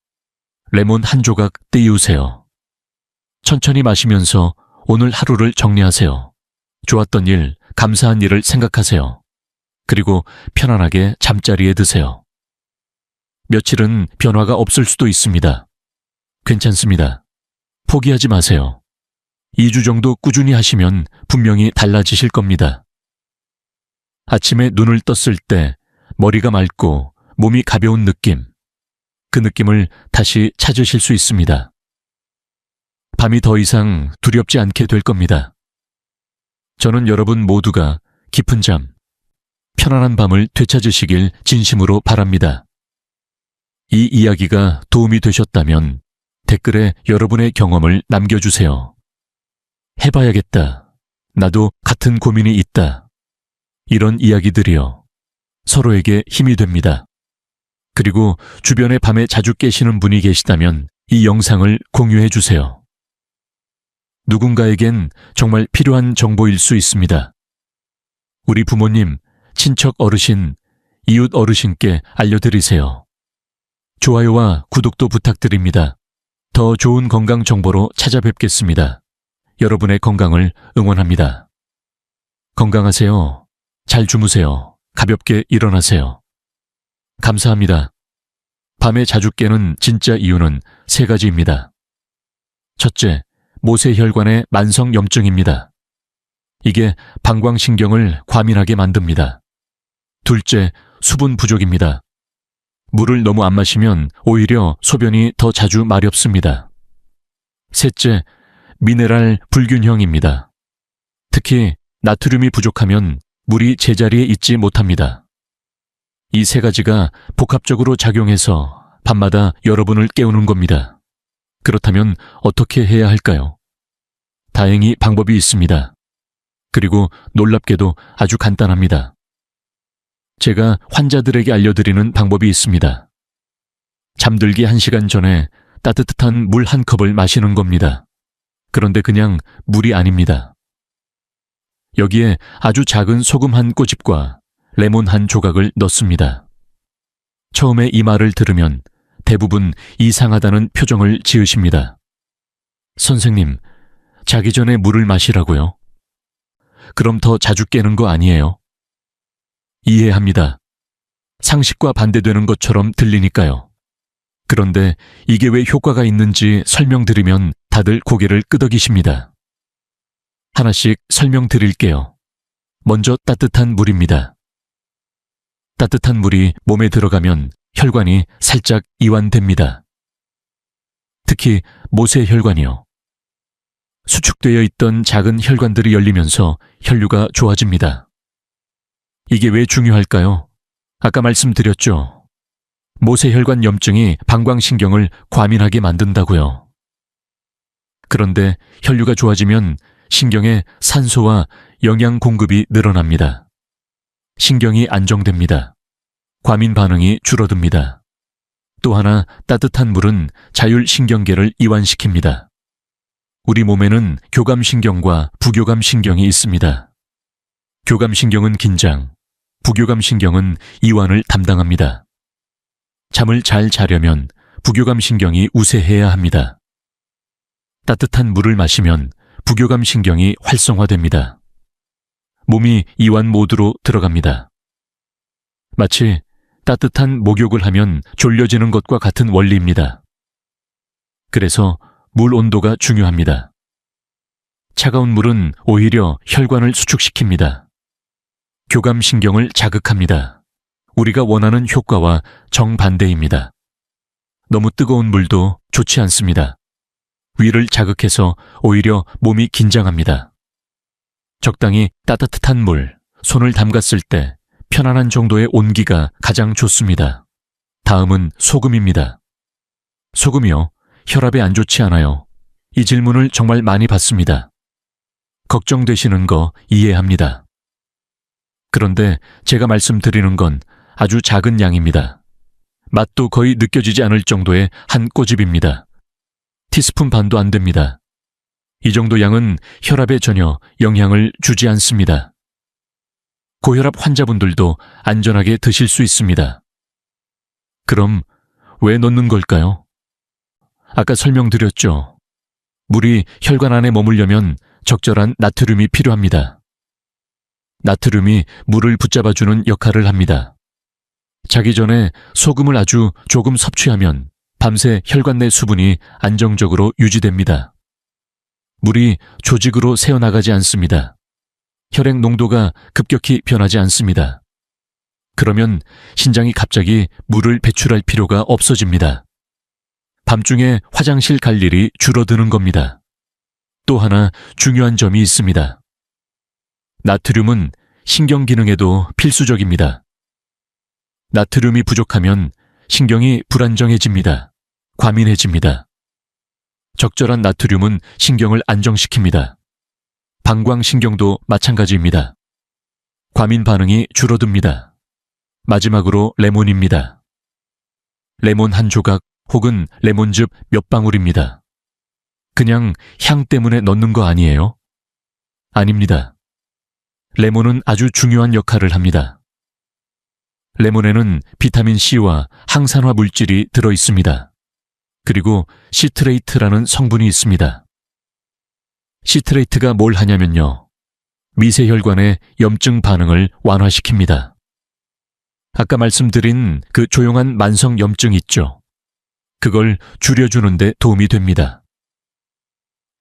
레몬 한 조각 띄우세요. 천천히 마시면서 오늘 하루를 정리하세요. 좋았던 일, 감사한 일을 생각하세요. 그리고 편안하게 잠자리에 드세요. 며칠은 변화가 없을 수도 있습니다. 괜찮습니다. 포기하지 마세요. 2주 정도 꾸준히 하시면 분명히 달라지실 겁니다. 아침에 눈을 떴을 때 머리가 맑고 몸이 가벼운 느낌, 그 느낌을 다시 찾으실 수 있습니다. 밤이 더 이상 두렵지 않게 될 겁니다. 저는 여러분 모두가 깊은 잠, 편안한 밤을 되찾으시길 진심으로 바랍니다. 이 이야기가 도움이 되셨다면 댓글에 여러분의 경험을 남겨주세요. 해봐야겠다. 나도 같은 고민이 있다. 이런 이야기들이요. 서로에게 힘이 됩니다. 그리고 주변에 밤에 자주 깨시는 분이 계시다면 이 영상을 공유해 주세요. 누군가에겐 정말 필요한 정보일 수 있습니다. 우리 부모님, 친척 어르신, 이웃 어르신께 알려드리세요. 좋아요와 구독도 부탁드립니다. 더 좋은 건강 정보로 찾아뵙겠습니다. 여러분의 건강을 응원합니다. 건강하세요. 잘 주무세요. 가볍게 일어나세요. 감사합니다. 밤에 자주 깨는 진짜 이유는 세 가지입니다. 첫째, 모세혈관의 만성염증입니다. 이게 방광신경을 과민하게 만듭니다. 둘째, 수분 부족입니다. 물을 너무 안 마시면 오히려 소변이 더 자주 마렵습니다. 셋째, 미네랄 불균형입니다. 특히 나트륨이 부족하면 물이 제자리에 있지 못합니다. 이 세 가지가 복합적으로 작용해서 밤마다 여러분을 깨우는 겁니다. 그렇다면 어떻게 해야 할까요? 다행히 방법이 있습니다. 그리고 놀랍게도 아주 간단합니다. 제가 환자들에게 알려드리는 방법이 있습니다. 잠들기 1시간 전에 따뜻한 물 한 컵을 마시는 겁니다. 그런데 그냥 물이 아닙니다. 여기에 아주 작은 소금 한 꼬집과 레몬 한 조각을 넣습니다. 처음에 이 말을 들으면 대부분 이상하다는 표정을 지으십니다. 선생님, 자기 전에 물을 마시라고요? 그럼 더 자주 깨는 거 아니에요? 이해합니다. 상식과 반대되는 것처럼 들리니까요. 그런데 이게 왜 효과가 있는지 설명드리면 다들 고개를 끄덕이십니다. 하나씩 설명드릴게요. 먼저 따뜻한 물입니다. 따뜻한 물이 몸에 들어가면 혈관이 살짝 이완됩니다. 특히 모세혈관이요. 수축되어 있던 작은 혈관들이 열리면서 혈류가 좋아집니다. 이게 왜 중요할까요? 아까 말씀드렸죠. 모세혈관 염증이 방광신경을 과민하게 만든다고요. 그런데 혈류가 좋아지면 신경에 산소와 영양 공급이 늘어납니다. 신경이 안정됩니다. 과민 반응이 줄어듭니다. 또 하나 따뜻한 물은 자율신경계를 이완시킵니다. 우리 몸에는 교감신경과 부교감신경이 있습니다. 교감신경은 긴장, 부교감신경은 이완을 담당합니다. 잠을 잘 자려면 부교감신경이 우세해야 합니다. 따뜻한 물을 마시면 부교감신경이 활성화됩니다. 몸이 이완 모드로 들어갑니다. 마치 따뜻한 목욕을 하면 졸려지는 것과 같은 원리입니다. 그래서 물 온도가 중요합니다. 차가운 물은 오히려 혈관을 수축시킵니다. 교감신경을 자극합니다. 우리가 원하는 효과와 정반대입니다. 너무 뜨거운 물도 좋지 않습니다. 위를 자극해서 오히려 몸이 긴장합니다. 적당히 따뜻한 물, 손을 담갔을 때 편안한 정도의 온기가 가장 좋습니다. 다음은 소금입니다. 소금이요? 혈압에 안 좋지 않아요. 이 질문을 정말 많이 받습니다. 걱정되시는 거 이해합니다. 그런데 제가 말씀드리는 건 아주 작은 양입니다. 맛도 거의 느껴지지 않을 정도의 한 꼬집입니다. 티스푼 반도 안 됩니다. 이 정도 양은 혈압에 전혀 영향을 주지 않습니다. 고혈압 환자분들도 안전하게 드실 수 있습니다. 그럼 왜 넣는 걸까요? 아까 설명드렸죠. 물이 혈관 안에 머물려면 적절한 나트륨이 필요합니다. 나트륨이 물을 붙잡아주는 역할을 합니다. 자기 전에 소금을 아주 조금 섭취하면 밤새 혈관 내 수분이 안정적으로 유지됩니다. 물이 조직으로 새어나가지 않습니다. 혈액 농도가 급격히 변하지 않습니다. 그러면 신장이 갑자기 물을 배출할 필요가 없어집니다. 밤중에 화장실 갈 일이 줄어드는 겁니다. 또 하나 중요한 점이 있습니다. 나트륨은 신경 기능에도 필수적입니다. 나트륨이 부족하면 신경이 불안정해집니다. 과민해집니다. 적절한 나트륨은 신경을 안정시킵니다. 방광신경도 마찬가지입니다. 과민 반응이 줄어듭니다. 마지막으로 레몬입니다. 레몬 한 조각 혹은 레몬즙 몇 방울입니다. 그냥 향 때문에 넣는 거 아니에요? 아닙니다. 레몬은 아주 중요한 역할을 합니다. 레몬에는 비타민C와 항산화 물질이 들어 있습니다. 그리고 시트레이트라는 성분이 있습니다. 시트레이트가 뭘 하냐면요. 미세혈관의 염증 반응을 완화시킵니다. 아까 말씀드린 그 조용한 만성 염증 있죠? 그걸 줄여주는 데 도움이 됩니다.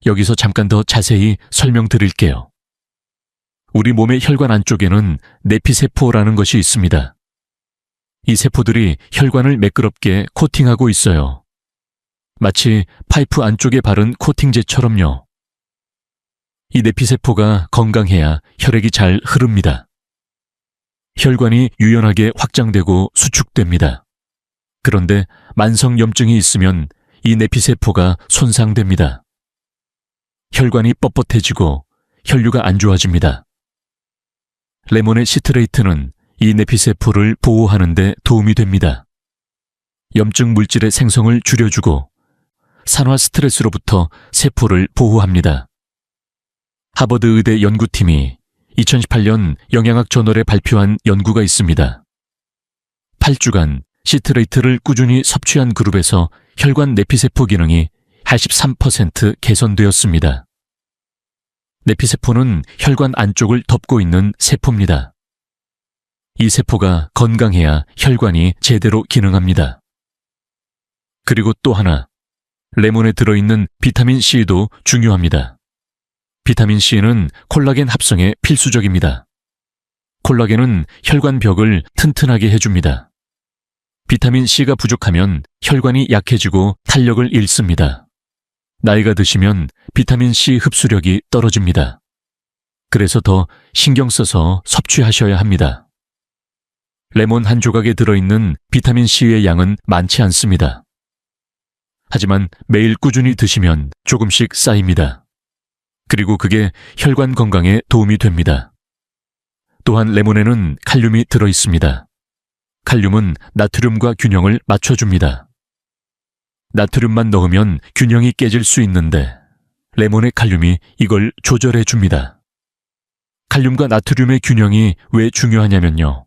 여기서 잠깐 더 자세히 설명드릴게요. 우리 몸의 혈관 안쪽에는 내피세포라는 것이 있습니다. 이 세포들이 혈관을 매끄럽게 코팅하고 있어요. 마치 파이프 안쪽에 바른 코팅제처럼요. 이 내피세포가 건강해야 혈액이 잘 흐릅니다. 혈관이 유연하게 확장되고 수축됩니다. 그런데 만성 염증이 있으면 이 내피세포가 손상됩니다. 혈관이 뻣뻣해지고 혈류가 안 좋아집니다. 레몬의 시트레이트는 이 내피세포를 보호하는 데 도움이 됩니다. 염증 물질의 생성을 줄여주고 산화 스트레스로부터 세포를 보호합니다. 하버드 의대 연구팀이 2018년 영양학 저널에 발표한 연구가 있습니다. 8주간 시트레이트를 꾸준히 섭취한 그룹에서 혈관 내피세포 기능이 83% 개선되었습니다. 내피세포는 혈관 안쪽을 덮고 있는 세포입니다. 이 세포가 건강해야 혈관이 제대로 기능합니다. 그리고 또 하나, 레몬에 들어있는 비타민 C도 중요합니다. 비타민 C는 콜라겐 합성에 필수적입니다. 콜라겐은 혈관 벽을 튼튼하게 해줍니다. 비타민 C가 부족하면 혈관이 약해지고 탄력을 잃습니다. 나이가 드시면 비타민 C 흡수력이 떨어집니다. 그래서 더 신경 써서 섭취하셔야 합니다. 레몬 한 조각에 들어있는 비타민 C의 양은 많지 않습니다. 하지만 매일 꾸준히 드시면 조금씩 쌓입니다. 그리고 그게 혈관 건강에 도움이 됩니다. 또한 레몬에는 칼륨이 들어있습니다. 칼륨은 나트륨과 균형을 맞춰줍니다. 나트륨만 넣으면 균형이 깨질 수 있는데 레몬의 칼륨이 이걸 조절해줍니다. 칼륨과 나트륨의 균형이 왜 중요하냐면요.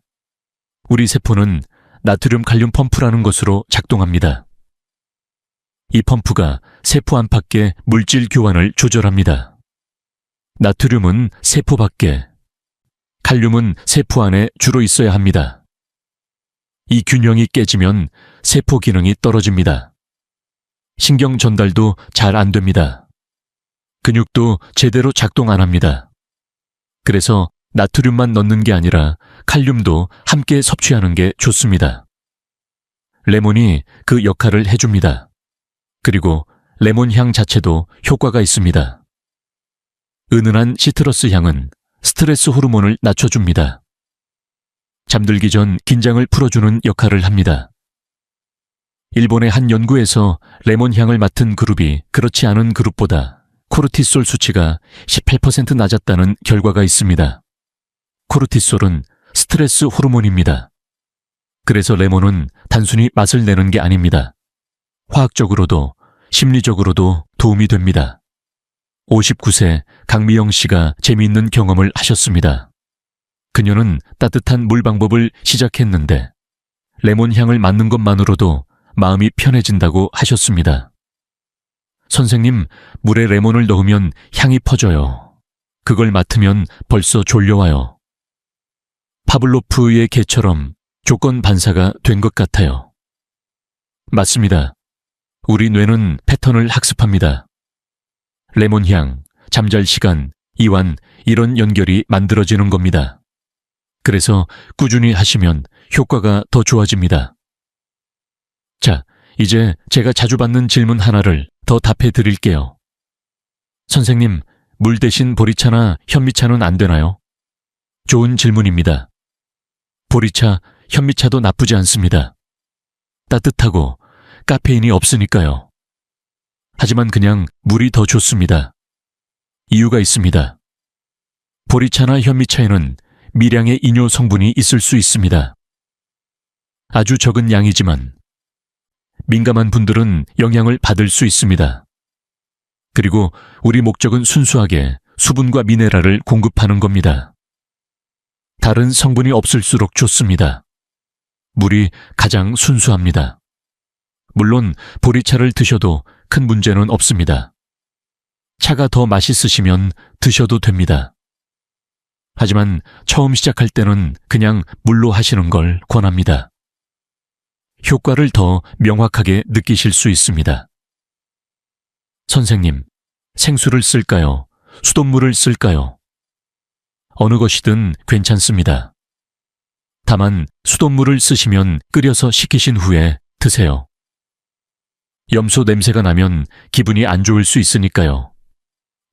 우리 세포는 나트륨 칼륨 펌프라는 것으로 작동합니다. 이 펌프가 세포 안팎의 물질 교환을 조절합니다. 나트륨은 세포 밖에, 칼륨은 세포 안에 주로 있어야 합니다. 이 균형이 깨지면 세포 기능이 떨어집니다. 신경 전달도 잘 안 됩니다. 근육도 제대로 작동 안 합니다. 그래서 나트륨만 넣는 게 아니라 칼륨도 함께 섭취하는 게 좋습니다. 레몬이 그 역할을 해줍니다. 그리고 레몬 향 자체도 효과가 있습니다. 은은한 시트러스 향은 스트레스 호르몬을 낮춰줍니다. 잠들기 전 긴장을 풀어주는 역할을 합니다. 일본의 한 연구에서 레몬 향을 맡은 그룹이 그렇지 않은 그룹보다 코르티솔 수치가 18% 낮았다는 결과가 있습니다. 코르티솔은 스트레스 호르몬입니다. 그래서 레몬은 단순히 맛을 내는 게 아닙니다. 화학적으로도 심리적으로도 도움이 됩니다. 59세 강미영 씨가 재미있는 경험을 하셨습니다. 그녀는 따뜻한 물 방법을 시작했는데 레몬 향을 맡는 것만으로도 마음이 편해진다고 하셨습니다. 선생님, 물에 레몬을 넣으면 향이 퍼져요. 그걸 맡으면 벌써 졸려와요. 파블로프의 개처럼 조건 반사가 된 것 같아요. 맞습니다. 우리 뇌는 패턴을 학습합니다. 레몬향, 잠잘 시간, 이완, 이런 연결이 만들어지는 겁니다. 그래서 꾸준히 하시면 효과가 더 좋아집니다. 자, 이제 제가 자주 받는 질문 하나를 더 답해 드릴게요. 선생님, 물 대신 보리차나 현미차는 안 되나요? 좋은 질문입니다. 보리차, 현미차도 나쁘지 않습니다. 따뜻하고 카페인이 없으니까요. 하지만 그냥 물이 더 좋습니다. 이유가 있습니다. 보리차나 현미차에는 미량의 이뇨 성분이 있을 수 있습니다. 아주 적은 양이지만 민감한 분들은 영향을 받을 수 있습니다. 그리고 우리 목적은 순수하게 수분과 미네랄을 공급하는 겁니다. 다른 성분이 없을수록 좋습니다. 물이 가장 순수합니다. 물론 보리차를 드셔도 큰 문제는 없습니다. 차가 더 맛있으시면 드셔도 됩니다. 하지만 처음 시작할 때는 그냥 물로 하시는 걸 권합니다. 효과를 더 명확하게 느끼실 수 있습니다. 선생님, 생수를 쓸까요? 수돗물을 쓸까요? 어느 것이든 괜찮습니다. 다만 수돗물을 쓰시면 끓여서 식히신 후에 드세요. 염소 냄새가 나면 기분이 안 좋을 수 있으니까요.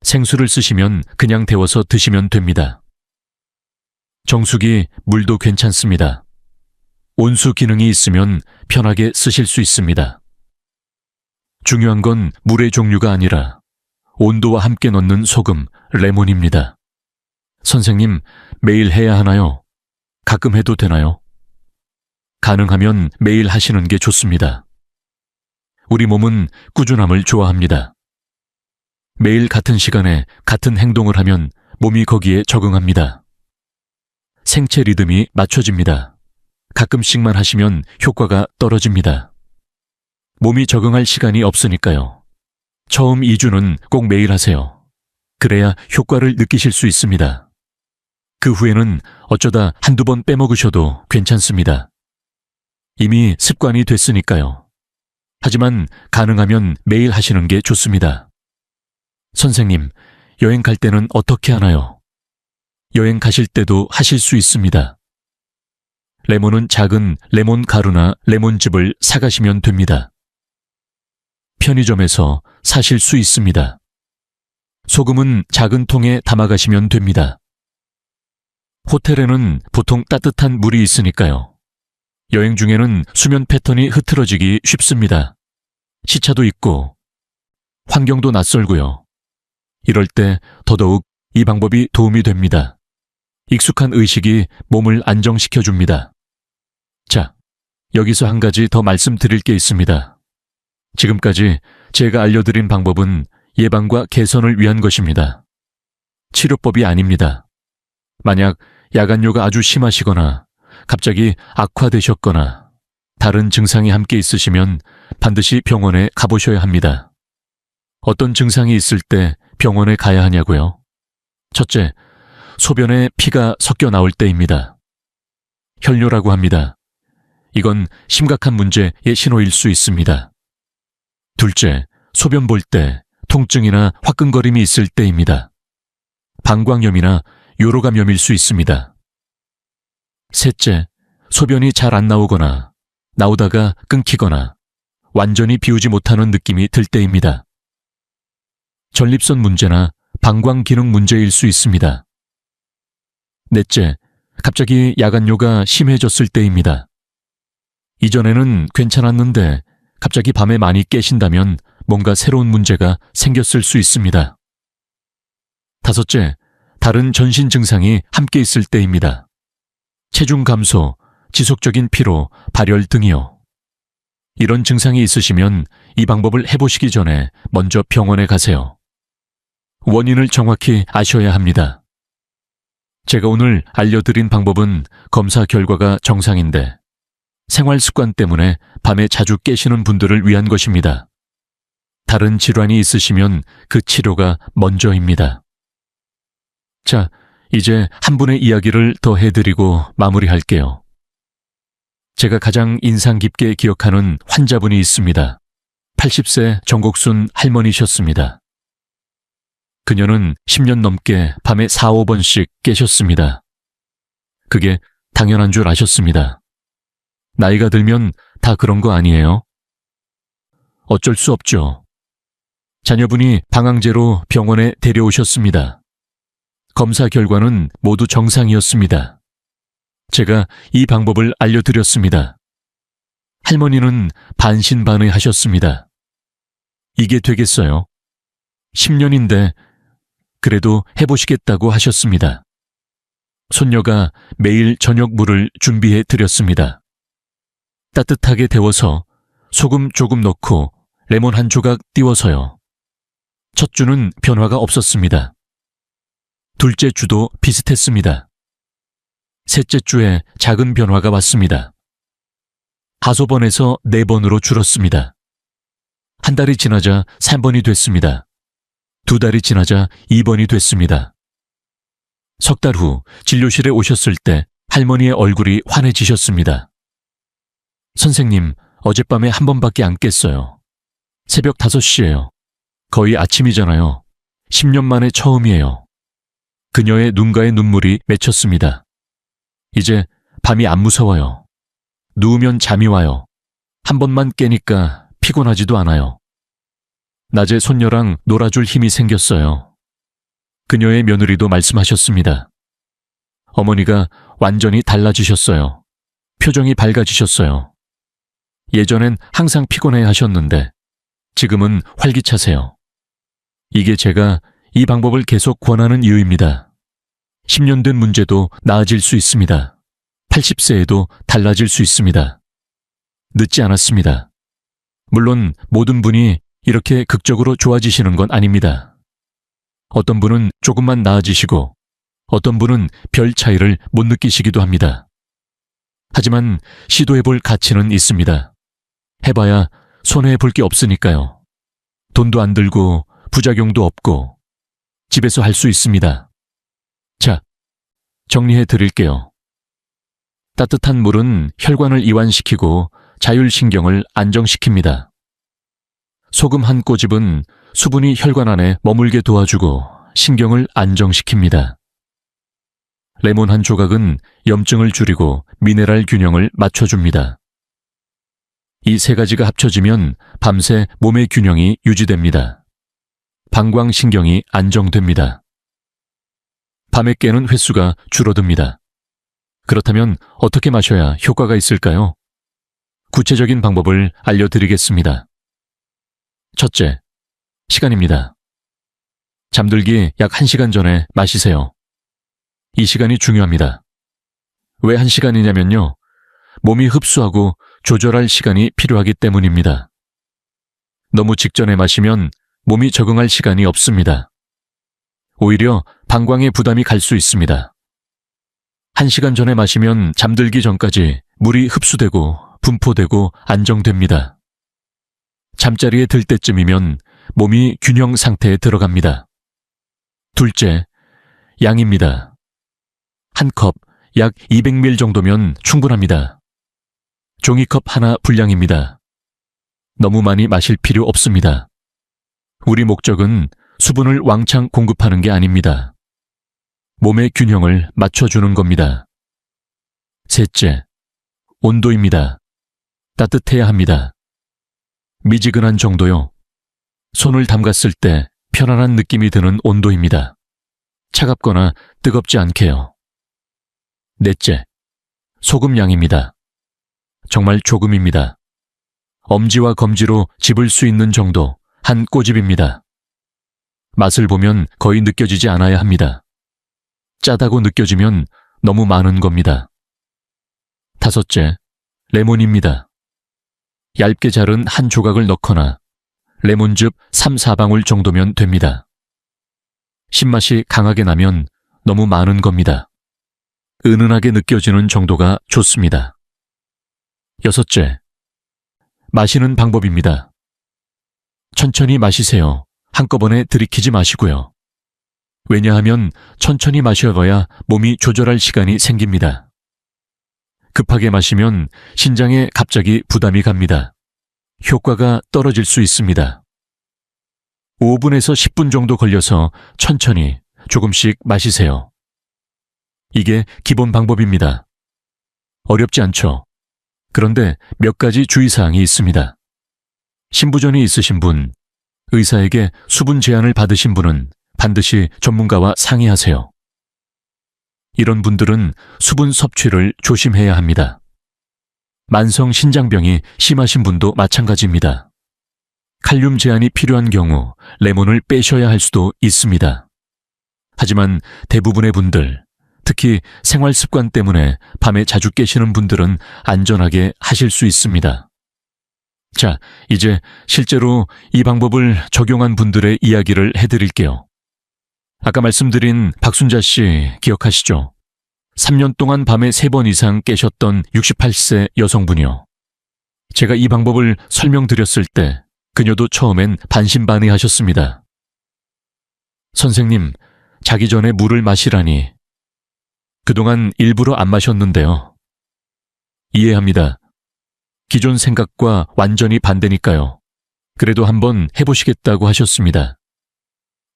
생수를 쓰시면 그냥 데워서 드시면 됩니다. 정수기, 물도 괜찮습니다. 온수 기능이 있으면 편하게 쓰실 수 있습니다. 중요한 건 물의 종류가 아니라 온도와 함께 넣는 소금, 레몬입니다. 선생님, 매일 해야 하나요? 가끔 해도 되나요? 가능하면 매일 하시는 게 좋습니다. 우리 몸은 꾸준함을 좋아합니다. 매일 같은 시간에 같은 행동을 하면 몸이 거기에 적응합니다. 생체 리듬이 맞춰집니다. 가끔씩만 하시면 효과가 떨어집니다. 몸이 적응할 시간이 없으니까요. 처음 2주는 꼭 매일 하세요. 그래야 효과를 느끼실 수 있습니다. 그 후에는 어쩌다 한두 번 빼먹으셔도 괜찮습니다. 이미 습관이 됐으니까요. 하지만 가능하면 매일 하시는 게 좋습니다. 선생님, 여행 갈 때는 어떻게 하나요? 여행 가실 때도 하실 수 있습니다. 레몬은 작은 레몬 가루나 레몬즙을 사가시면 됩니다. 편의점에서 사실 수 있습니다. 소금은 작은 통에 담아가시면 됩니다. 호텔에는 보통 따뜻한 물이 있으니까요. 여행 중에는 수면 패턴이 흐트러지기 쉽습니다. 시차도 있고 환경도 낯설고요. 이럴 때 더더욱 이 방법이 도움이 됩니다. 익숙한 의식이 몸을 안정시켜줍니다. 자, 여기서 한 가지 더 말씀드릴 게 있습니다. 지금까지 제가 알려드린 방법은 예방과 개선을 위한 것입니다. 치료법이 아닙니다. 만약 야간뇨가 아주 심하시거나 갑자기 악화되셨거나 다른 증상이 함께 있으시면 반드시 병원에 가보셔야 합니다. 어떤 증상이 있을 때 병원에 가야 하냐고요? 첫째, 소변에 피가 섞여 나올 때입니다. 혈뇨라고 합니다. 이건 심각한 문제의 신호일 수 있습니다. 둘째, 소변 볼 때 통증이나 화끈거림이 있을 때입니다. 방광염이나 요로감염일 수 있습니다. 셋째, 소변이 잘 안 나오거나 나오다가 끊기거나 완전히 비우지 못하는 느낌이 들 때입니다. 전립선 문제나 방광 기능 문제일 수 있습니다. 넷째, 갑자기 야간뇨가 심해졌을 때입니다. 이전에는 괜찮았는데 갑자기 밤에 많이 깨신다면 뭔가 새로운 문제가 생겼을 수 있습니다. 다섯째, 다른 전신 증상이 함께 있을 때입니다. 체중 감소, 지속적인 피로, 발열 등이요. 이런 증상이 있으시면 이 방법을 해보시기 전에 먼저 병원에 가세요. 원인을 정확히 아셔야 합니다. 제가 오늘 알려드린 방법은 검사 결과가 정상인데 생활 습관 때문에 밤에 자주 깨시는 분들을 위한 것입니다. 다른 질환이 있으시면 그 치료가 먼저입니다. 자, 이제 한 분의 이야기를 더 해드리고 마무리할게요. 제가 가장 인상 깊게 기억하는 환자분이 있습니다. 80세 정곡순 할머니셨습니다. 그녀는 10년 넘게 밤에 4, 5번씩 깨셨습니다. 그게 당연한 줄 아셨습니다. 나이가 들면 다 그런 거 아니에요? 어쩔 수 없죠. 자녀분이 방황제로 병원에 데려오셨습니다. 검사 결과는 모두 정상이었습니다. 제가 이 방법을 알려드렸습니다. 할머니는 반신반의하셨습니다. 이게 되겠어요? 10년인데 그래도 해보시겠다고 하셨습니다. 손녀가 매일 저녁 물을 준비해 드렸습니다. 따뜻하게 데워서 소금 조금 넣고 레몬 한 조각 띄워서요. 첫 주는 변화가 없었습니다. 둘째 주도 비슷했습니다. 셋째 주에 작은 변화가 왔습니다. 5번에서 4번으로 줄었습니다. 한 달이 지나자 3번이 됐습니다. 2달이 지나자 2번이 됐습니다. 석 달 후 진료실에 오셨을 때 할머니의 얼굴이 환해지셨습니다. 선생님, 어젯밤에 한 번밖에 안 깼어요. 새벽 5시예요. 거의 아침이잖아요. 10년 만에 처음이에요. 그녀의 눈가에 눈물이 맺혔습니다. 이제 밤이 안 무서워요. 누우면 잠이 와요. 한 번만 깨니까 피곤하지도 않아요. 낮에 손녀랑 놀아줄 힘이 생겼어요. 그녀의 며느리도 말씀하셨습니다. 어머니가 완전히 달라지셨어요. 표정이 밝아지셨어요. 예전엔 항상 피곤해 하셨는데 지금은 활기차세요. 이게 제가 이 방법을 계속 권하는 이유입니다. 10년 된 문제도 나아질 수 있습니다. 80세에도 달라질 수 있습니다. 늦지 않았습니다. 물론 모든 분이 이렇게 극적으로 좋아지시는 건 아닙니다. 어떤 분은 조금만 나아지시고 어떤 분은 별 차이를 못 느끼시기도 합니다. 하지만 시도해볼 가치는 있습니다. 해봐야 손해볼 게 없으니까요. 돈도 안 들고 부작용도 없고 집에서 할 수 있습니다. 자, 정리해 드릴게요. 따뜻한 물은 혈관을 이완시키고 자율신경을 안정시킵니다. 소금 한 꼬집은 수분이 혈관 안에 머물게 도와주고 신경을 안정시킵니다. 레몬 한 조각은 염증을 줄이고 미네랄 균형을 맞춰줍니다. 이 세 가지가 합쳐지면 밤새 몸의 균형이 유지됩니다. 방광신경이 안정됩니다. 밤에 깨는 횟수가 줄어듭니다. 그렇다면 어떻게 마셔야 효과가 있을까요? 구체적인 방법을 알려드리겠습니다. 첫째, 시간입니다. 잠들기 약 1시간 전에 마시세요. 이 시간이 중요합니다. 왜 1시간이냐면요. 몸이 흡수하고 조절할 시간이 필요하기 때문입니다. 너무 직전에 마시면 몸이 적응할 시간이 없습니다. 오히려 방광에 부담이 갈 수 있습니다. 1시간 전에 마시면 잠들기 전까지 물이 흡수되고 분포되고 안정됩니다. 잠자리에 들 때쯤이면 몸이 균형 상태에 들어갑니다. 둘째, 양입니다. 한 컵 약 200ml 정도면 충분합니다. 종이컵 하나 분량입니다. 너무 많이 마실 필요 없습니다. 우리 목적은 수분을 왕창 공급하는 게 아닙니다. 몸의 균형을 맞춰주는 겁니다. 셋째, 온도입니다. 따뜻해야 합니다. 미지근한 정도요. 손을 담갔을 때 편안한 느낌이 드는 온도입니다. 차갑거나 뜨겁지 않게요. 넷째, 소금 양입니다. 정말 조금입니다. 엄지와 검지로 집을 수 있는 정도, 한 꼬집입니다. 맛을 보면 거의 느껴지지 않아야 합니다. 짜다고 느껴지면 너무 많은 겁니다. 다섯째, 레몬입니다. 얇게 자른 한 조각을 넣거나 레몬즙 3, 4방울 정도면 됩니다. 신맛이 강하게 나면 너무 많은 겁니다. 은은하게 느껴지는 정도가 좋습니다. 여섯째, 마시는 방법입니다. 천천히 마시세요. 한꺼번에 들이키지 마시고요. 왜냐하면 천천히 마셔봐야 몸이 조절할 시간이 생깁니다. 급하게 마시면 신장에 갑자기 부담이 갑니다. 효과가 떨어질 수 있습니다. 5분에서 10분 정도 걸려서 천천히 조금씩 마시세요. 이게 기본 방법입니다. 어렵지 않죠? 그런데 몇 가지 주의사항이 있습니다. 신부전이 있으신 분, 의사에게 수분 제한을 받으신 분은 반드시 전문가와 상의하세요. 이런 분들은 수분 섭취를 조심해야 합니다. 만성 신장병이 심하신 분도 마찬가지입니다. 칼륨 제한이 필요한 경우 레몬을 빼셔야 할 수도 있습니다. 하지만 대부분의 분들, 특히 생활 습관 때문에 밤에 자주 깨시는 분들은 안전하게 하실 수 있습니다. 자, 이제 실제로 이 방법을 적용한 분들의 이야기를 해드릴게요. 아까 말씀드린 박순자 씨 기억하시죠? 3년 동안 밤에 3번 이상 깨셨던 68세 여성분이요. 제가 이 방법을 설명드렸을 때 그녀도 처음엔 반신반의하셨습니다. 선생님, 자기 전에 물을 마시라니 그동안 일부러 안 마셨는데요. 이해합니다. 기존 생각과 완전히 반대니까요. 그래도 한번 해보시겠다고 하셨습니다.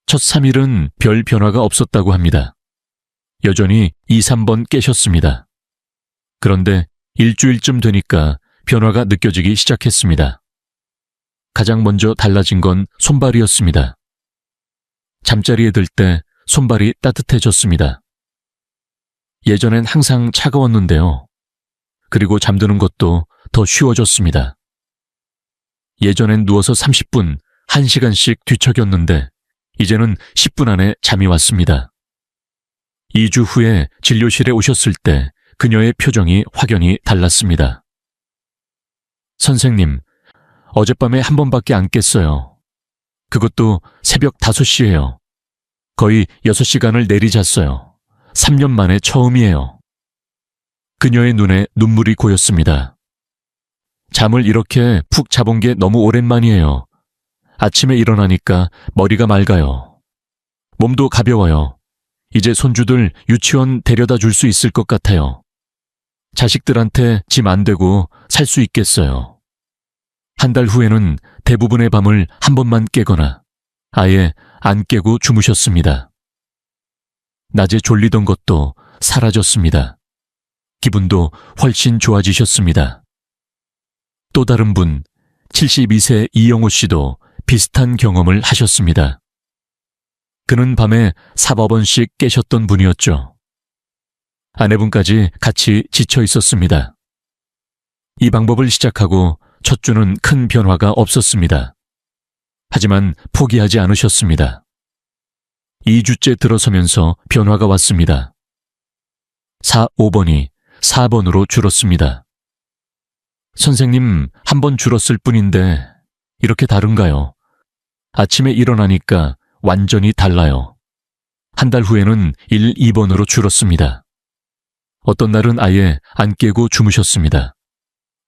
첫 3일은 별 변화가 없었다고 합니다. 여전히 2, 3번 깨셨습니다. 그런데 일주일쯤 되니까 변화가 느껴지기 시작했습니다. 가장 먼저 달라진 건 손발이었습니다. 잠자리에 들 때 손발이 따뜻해졌습니다. 예전엔 항상 차가웠는데요. 그리고 잠드는 것도 더 쉬워졌습니다. 예전엔 누워서 30분, 1시간씩 뒤척였는데 이제는 10분 안에 잠이 왔습니다. 2주 후에 진료실에 오셨을 때 그녀의 표정이 확연히 달랐습니다. 선생님, 어젯밤에 한 번밖에 안 깼어요. 그것도 새벽 5시예요. 거의 6시간을 내리잤어요. 3년 만에 처음이에요. 그녀의 눈에 눈물이 고였습니다. 잠을 이렇게 푹 자본 게 너무 오랜만이에요. 아침에 일어나니까 머리가 맑아요. 몸도 가벼워요. 이제 손주들 유치원 데려다 줄 수 있을 것 같아요. 자식들한테 짐 안 되고 살 수 있겠어요. 한 달 후에는 대부분의 밤을 한 번만 깨거나 아예 안 깨고 주무셨습니다. 낮에 졸리던 것도 사라졌습니다. 기분도 훨씬 좋아지셨습니다. 또 다른 분, 72세 이영호 씨도 비슷한 경험을 하셨습니다. 그는 밤에 4번씩 깨셨던 분이었죠. 아내분까지 같이 지쳐 있었습니다. 이 방법을 시작하고 첫 주는 큰 변화가 없었습니다. 하지만 포기하지 않으셨습니다. 2주째 들어서면서 변화가 왔습니다. 4, 5번이 4번으로 줄었습니다. 선생님, 한 번 줄었을 뿐인데 이렇게 다른가요? 아침에 일어나니까 완전히 달라요. 한 달 후에는 1, 2번으로 줄었습니다. 어떤 날은 아예 안 깨고 주무셨습니다.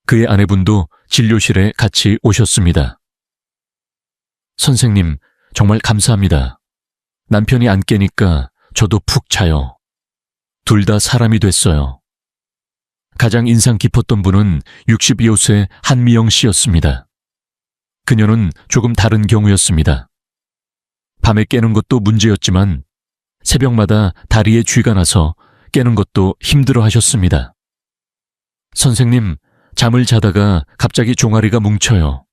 그의 아내분도 진료실에 같이 오셨습니다. 선생님, 정말 감사합니다. 남편이 안 깨니까 저도 푹 자요. 둘 다 사람이 됐어요. 가장 인상 깊었던 분은 62세 한미영 씨였습니다. 그녀는 조금 다른 경우였습니다. 밤에 깨는 것도 문제였지만 새벽마다 다리에 쥐가 나서 깨는 것도 힘들어 하셨습니다. 선생님, 잠을 자다가 갑자기 종아리가 뭉쳐요.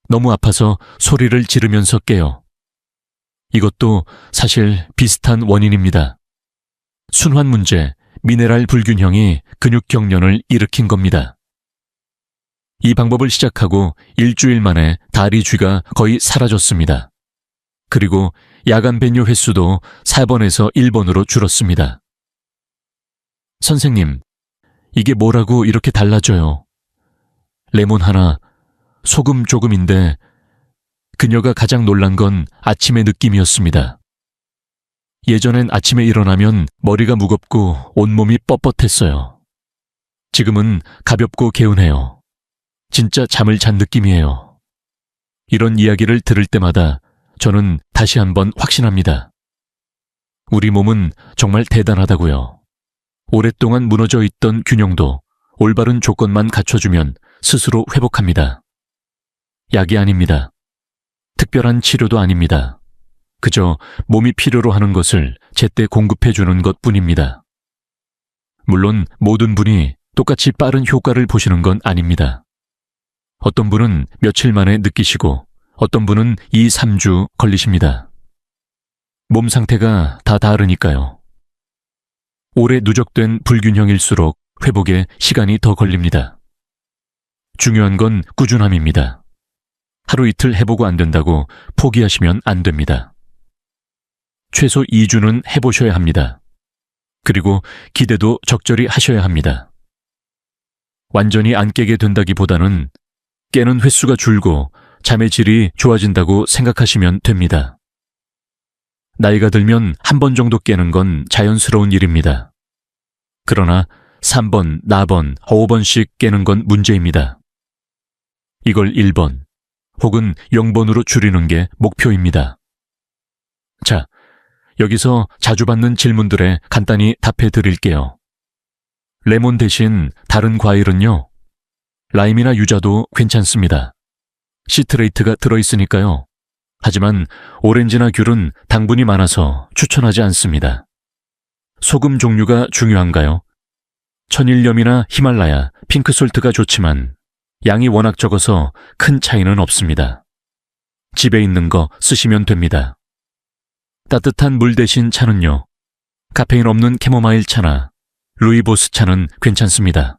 너무 아파서 소리를 지르면서 깨요. 이것도 사실 비슷한 원인입니다. 순환 문제, 미네랄 불균형이 근육 경련을 일으킨 겁니다. 이 방법을 시작하고 일주일 만에 다리 쥐가 거의 사라졌습니다. 그리고 야간 배뇨 횟수도 4번에서 1번으로 줄었습니다. 선생님, 이게 뭐라고 이렇게 달라져요? 레몬 하나, 소금 조금인데 그녀가 가장 놀란 건 아침의 느낌이었습니다. 예전엔 아침에 일어나면 머리가 무겁고 온몸이 뻣뻣했어요. 지금은 가볍고 개운해요. 진짜 잠을 잔 느낌이에요. 이런 이야기를 들을 때마다 저는 다시 한번 확신합니다. 우리 몸은 정말 대단하다고요. 오랫동안 무너져 있던 균형도 올바른 조건만 갖춰주면 스스로 회복합니다. 약이 아닙니다. 특별한 치료도 아닙니다. 그저 몸이 필요로 하는 것을 제때 공급해주는 것뿐입니다. 물론 모든 분이 똑같이 빠른 효과를 보시는 건 아닙니다. 어떤 분은 며칠 만에 느끼시고 어떤 분은 2, 3주 걸리십니다. 몸 상태가 다 다르니까요. 오래 누적된 불균형일수록 회복에 시간이 더 걸립니다. 중요한 건 꾸준함입니다. 하루 이틀 해보고 안 된다고 포기하시면 안 됩니다. 최소 2주는 해보셔야 합니다. 그리고 기대도 적절히 하셔야 합니다. 완전히 안 깨게 된다기보다는 깨는 횟수가 줄고 잠의 질이 좋아진다고 생각하시면 됩니다. 나이가 들면 한 번 정도 깨는 건 자연스러운 일입니다. 그러나 3번, 4번, 5번씩 깨는 건 문제입니다. 이걸 1번 혹은 0번으로 줄이는 게 목표입니다. 자, 여기서 자주 받는 질문들에 간단히 답해 드릴게요. 레몬 대신 다른 과일은요? 라임이나 유자도 괜찮습니다. 시트레이트가 들어있으니까요. 하지만 오렌지나 귤은 당분이 많아서 추천하지 않습니다. 소금 종류가 중요한가요? 천일염이나 히말라야, 핑크솔트가 좋지만 양이 워낙 적어서 큰 차이는 없습니다. 집에 있는 거 쓰시면 됩니다. 따뜻한 물 대신 차는요. 카페인 없는 캐모마일 차나 루이보스 차는 괜찮습니다.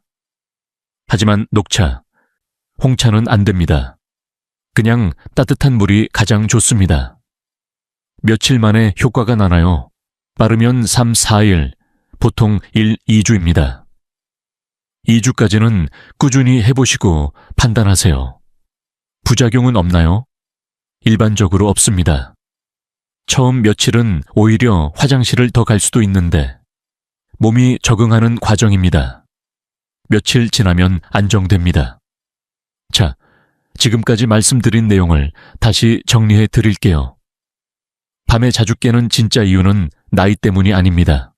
하지만 녹차, 홍차는 안 됩니다. 그냥 따뜻한 물이 가장 좋습니다. 며칠 만에 효과가 나나요? 빠르면 3, 4일, 보통 1, 2주입니다. 2주까지는 꾸준히 해보시고 판단하세요. 부작용은 없나요? 일반적으로 없습니다. 처음 며칠은 오히려 화장실을 더 갈 수도 있는데 몸이 적응하는 과정입니다. 며칠 지나면 안정됩니다. 자, 지금까지 말씀드린 내용을 다시 정리해 드릴게요. 밤에 자주 깨는 진짜 이유는 나이 때문이 아닙니다.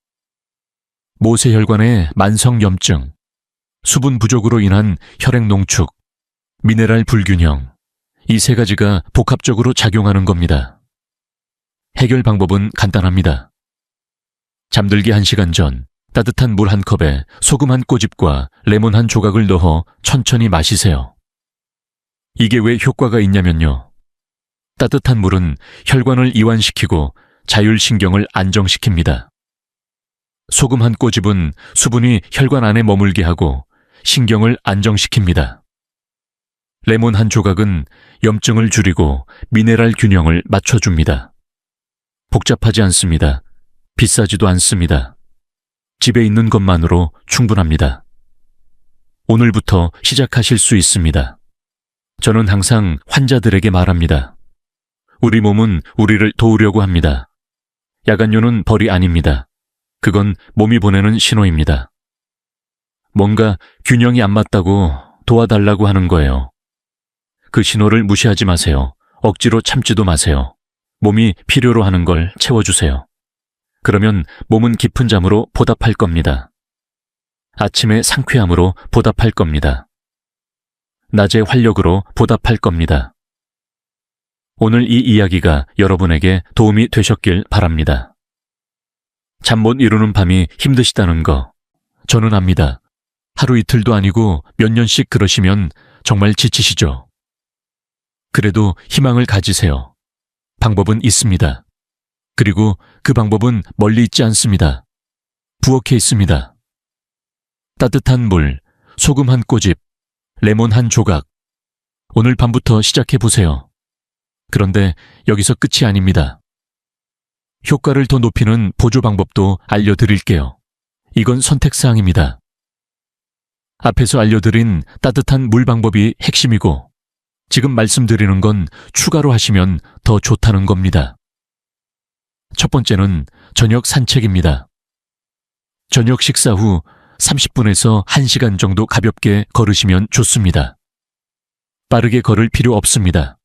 모세혈관의 만성염증, 수분 부족으로 인한 혈액 농축, 미네랄 불균형, 이 세 가지가 복합적으로 작용하는 겁니다. 해결 방법은 간단합니다. 잠들기 1시간 전 따뜻한 물 한 컵에 소금 한 꼬집과 레몬 한 조각을 넣어 천천히 마시세요. 이게 왜 효과가 있냐면요. 따뜻한 물은 혈관을 이완시키고 자율신경을 안정시킵니다. 소금 한 꼬집은 수분이 혈관 안에 머물게 하고 신경을 안정시킵니다. 레몬 한 조각은 염증을 줄이고 미네랄 균형을 맞춰줍니다. 복잡하지 않습니다. 비싸지도 않습니다. 집에 있는 것만으로 충분합니다. 오늘부터 시작하실 수 있습니다. 저는 항상 환자들에게 말합니다. 우리 몸은 우리를 도우려고 합니다. 야간요는 벌이 아닙니다. 그건 몸이 보내는 신호입니다. 뭔가 균형이 안 맞다고 도와달라고 하는 거예요. 그 신호를 무시하지 마세요. 억지로 참지도 마세요. 몸이 필요로 하는 걸 채워주세요. 그러면 몸은 깊은 잠으로 보답할 겁니다. 아침에 상쾌함으로 보답할 겁니다. 낮에 활력으로 보답할 겁니다. 오늘 이 이야기가 여러분에게 도움이 되셨길 바랍니다. 잠 못 이루는 밤이 힘드시다는 거 저는 압니다. 하루 이틀도 아니고 몇 년씩 그러시면 정말 지치시죠. 그래도 희망을 가지세요. 방법은 있습니다. 그리고 그 방법은 멀리 있지 않습니다. 부엌에 있습니다. 따뜻한 물, 소금 한 꼬집, 레몬 한 조각. 오늘 밤부터 시작해보세요. 그런데 여기서 끝이 아닙니다. 효과를 더 높이는 보조 방법도 알려드릴게요. 이건 선택사항입니다. 앞에서 알려드린 따뜻한 물 방법이 핵심이고 지금 말씀드리는 건 추가로 하시면 더 좋다는 겁니다. 첫 번째는 저녁 산책입니다. 저녁 식사 후 30분에서 1시간 정도 가볍게 걸으시면 좋습니다. 빠르게 걸을 필요 없습니다.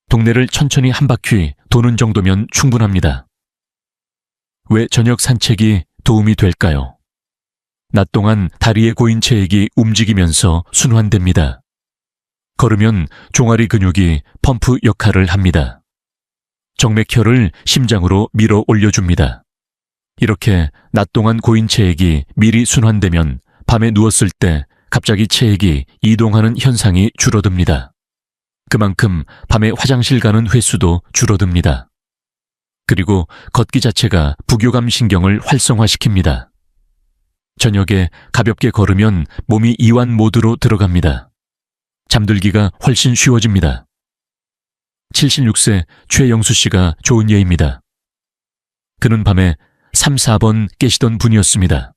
동네를 천천히 한 바퀴 도는 정도면 충분합니다. 왜 저녁 산책이 도움이 될까요? 낮 동안 다리에 고인 체액이 움직이면서 순환됩니다. 걸으면 종아리 근육이 펌프 역할을 합니다. 정맥혈을 심장으로 밀어 올려줍니다. 이렇게 낮 동안 고인 체액이 미리 순환되면 밤에 누웠을 때 갑자기 체액이 이동하는 현상이 줄어듭니다. 그만큼 밤에 화장실 가는 횟수도 줄어듭니다. 그리고 걷기 자체가 부교감 신경을 활성화시킵니다. 저녁에 가볍게 걸으면 몸이 이완 모드로 들어갑니다. 잠들기가 훨씬 쉬워집니다. 76세 최영수 씨가 좋은 예입니다. 그는 밤에 3, 4번 깨시던 분이었습니다.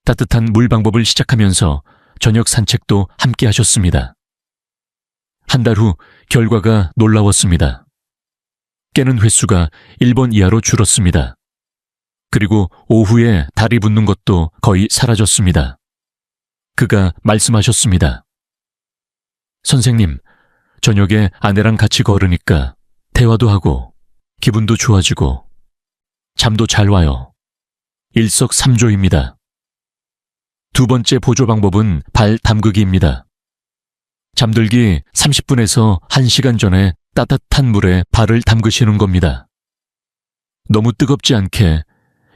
따뜻한 물 방법을 시작하면서 저녁 산책도 함께 하셨습니다. 한 달 후 결과가 놀라웠습니다. 깨는 횟수가 1번 이하로 줄었습니다. 그리고 오후에 다리 붓는 것도 거의 사라졌습니다. 그가 말씀하셨습니다. 선생님, 저녁에 아내랑 같이 걸으니까 대화도 하고 기분도 좋아지고 잠도 잘 와요. 일석삼조입니다. 두 번째 보조 방법은 발 담그기입니다. 잠들기 30분에서 1시간 전에 따뜻한 물에 발을 담그시는 겁니다. 너무 뜨겁지 않게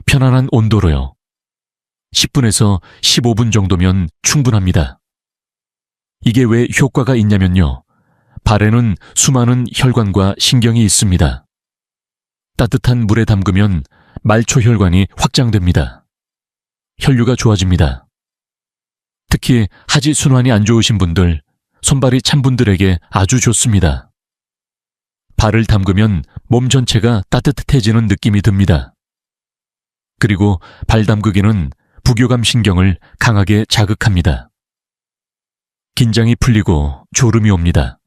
편안한 온도로요. 10분에서 15분 정도면 충분합니다. 이게 왜 효과가 있냐면요. 발에는 수많은 혈관과 신경이 있습니다. 따뜻한 물에 담그면 말초혈관이 확장됩니다. 혈류가 좋아집니다. 특히 하지 순환이 안 좋으신 분들, 손발이 찬 분들에게 아주 좋습니다. 발을 담그면 몸 전체가 따뜻해지는 느낌이 듭니다. 그리고 발 담그기는 부교감 신경을 강하게 자극합니다. 긴장이 풀리고 졸음이 옵니다.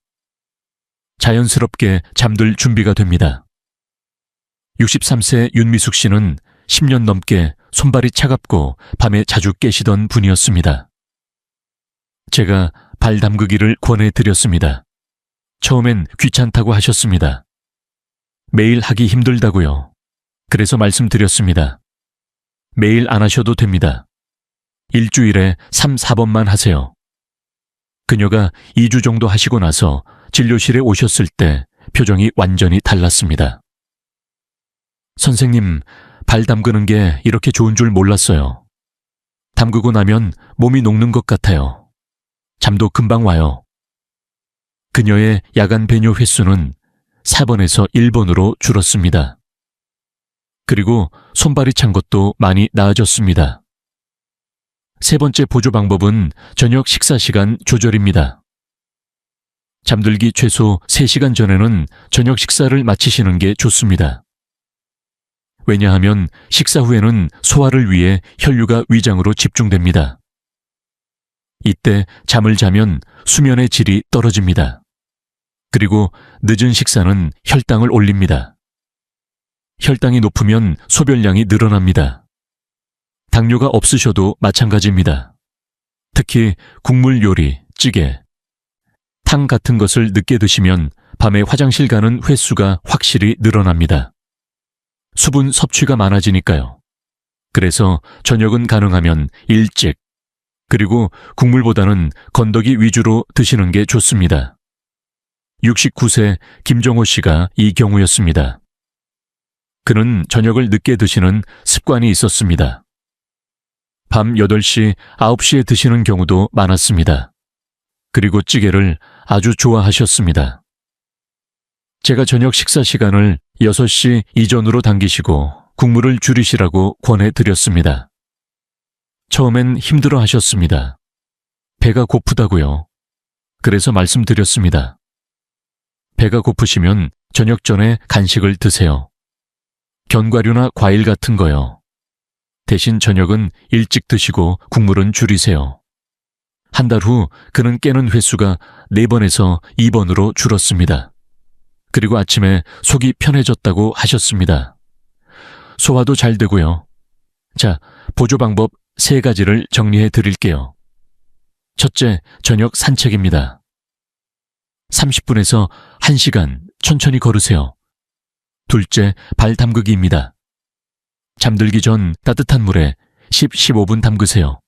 자연스럽게 잠들 준비가 됩니다. 63세 윤미숙 씨는 10년 넘게 손발이 차갑고 밤에 자주 깨시던 분이었습니다. 제가 발 담그기를 권해드렸습니다. 처음엔 귀찮다고 하셨습니다. 매일 하기 힘들다고요. 그래서 말씀드렸습니다. 매일 안 하셔도 됩니다. 일주일에 3, 4번만 하세요. 그녀가 2주 정도 하시고 나서 진료실에 오셨을 때 표정이 완전히 달랐습니다. 선생님, 발 담그는 게 이렇게 좋은 줄 몰랐어요. 담그고 나면 몸이 녹는 것 같아요. 잠도 금방 와요. 그녀의 야간 배뇨 횟수는 4번에서 1번으로 줄었습니다. 그리고 손발이 찬 것도 많이 나아졌습니다. 세 번째 보조 방법은 저녁 식사 시간 조절입니다. 잠들기 최소 3시간 전에는 저녁 식사를 마치시는 게 좋습니다. 왜냐하면 식사 후에는 소화를 위해 혈류가 위장으로 집중됩니다. 이때 잠을 자면 수면의 질이 떨어집니다. 그리고 늦은 식사는 혈당을 올립니다. 혈당이 높으면 소변량이 늘어납니다. 당뇨가 없으셔도 마찬가지입니다. 특히 국물 요리, 찌개, 탕 같은 것을 늦게 드시면 밤에 화장실 가는 횟수가 확실히 늘어납니다. 수분 섭취가 많아지니까요. 그래서 저녁은 가능하면 일찍, 그리고 국물보다는 건더기 위주로 드시는 게 좋습니다. 69세 김정호 씨가 이 경우였습니다. 그는 저녁을 늦게 드시는 습관이 있었습니다. 밤 8시, 9시에 드시는 경우도 많았습니다. 그리고 찌개를 아주 좋아하셨습니다. 제가 저녁 식사 시간을 6시 이전으로 당기시고 국물을 줄이시라고 권해드렸습니다. 처음엔 힘들어 하셨습니다. 배가 고프다고요. 그래서 말씀드렸습니다. 배가 고프시면 저녁 전에 간식을 드세요. 견과류나 과일 같은 거요. 대신 저녁은 일찍 드시고 국물은 줄이세요. 한 달 후 그는 깨는 횟수가 4번에서 2번으로 줄었습니다. 그리고 아침에 속이 편해졌다고 하셨습니다. 소화도 잘 되고요. 자, 보조 방법 3가지를 정리해 드릴게요. 첫째, 저녁 산책입니다. 30분에서 1시간 천천히 걸으세요. 둘째, 발 담그기입니다. 잠들기 전 따뜻한 물에 10, 15분 담그세요.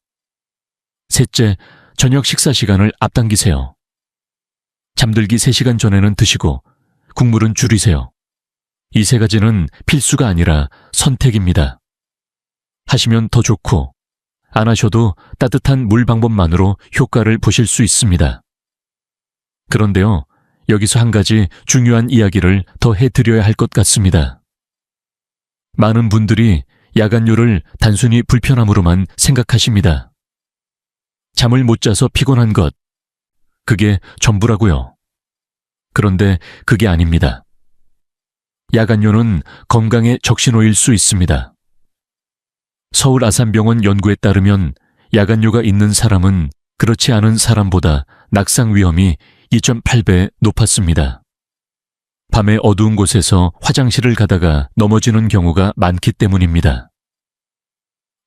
셋째, 저녁 식사 시간을 앞당기세요. 잠들기 3시간 전에는 드시고 국물은 줄이세요. 이 3가지는 필수가 아니라 선택입니다. 하시면 더 좋고 안 하셔도 따뜻한 물 방법만으로 효과를 보실 수 있습니다. 그런데요, 여기서 한 가지 중요한 이야기를 더 해드려야 할 것 같습니다. 많은 분들이 야간뇨를 단순히 불편함으로만 생각하십니다. 잠을 못 자서 피곤한 것, 그게 전부라고요. 그런데 그게 아닙니다. 야간뇨는 건강에 적신호일 수 있습니다. 서울 아산병원 연구에 따르면 야간뇨가 있는 사람은 그렇지 않은 사람보다 낙상 위험이 2.8배 높았습니다. 밤에 어두운 곳에서 화장실을 가다가 넘어지는 경우가 많기 때문입니다.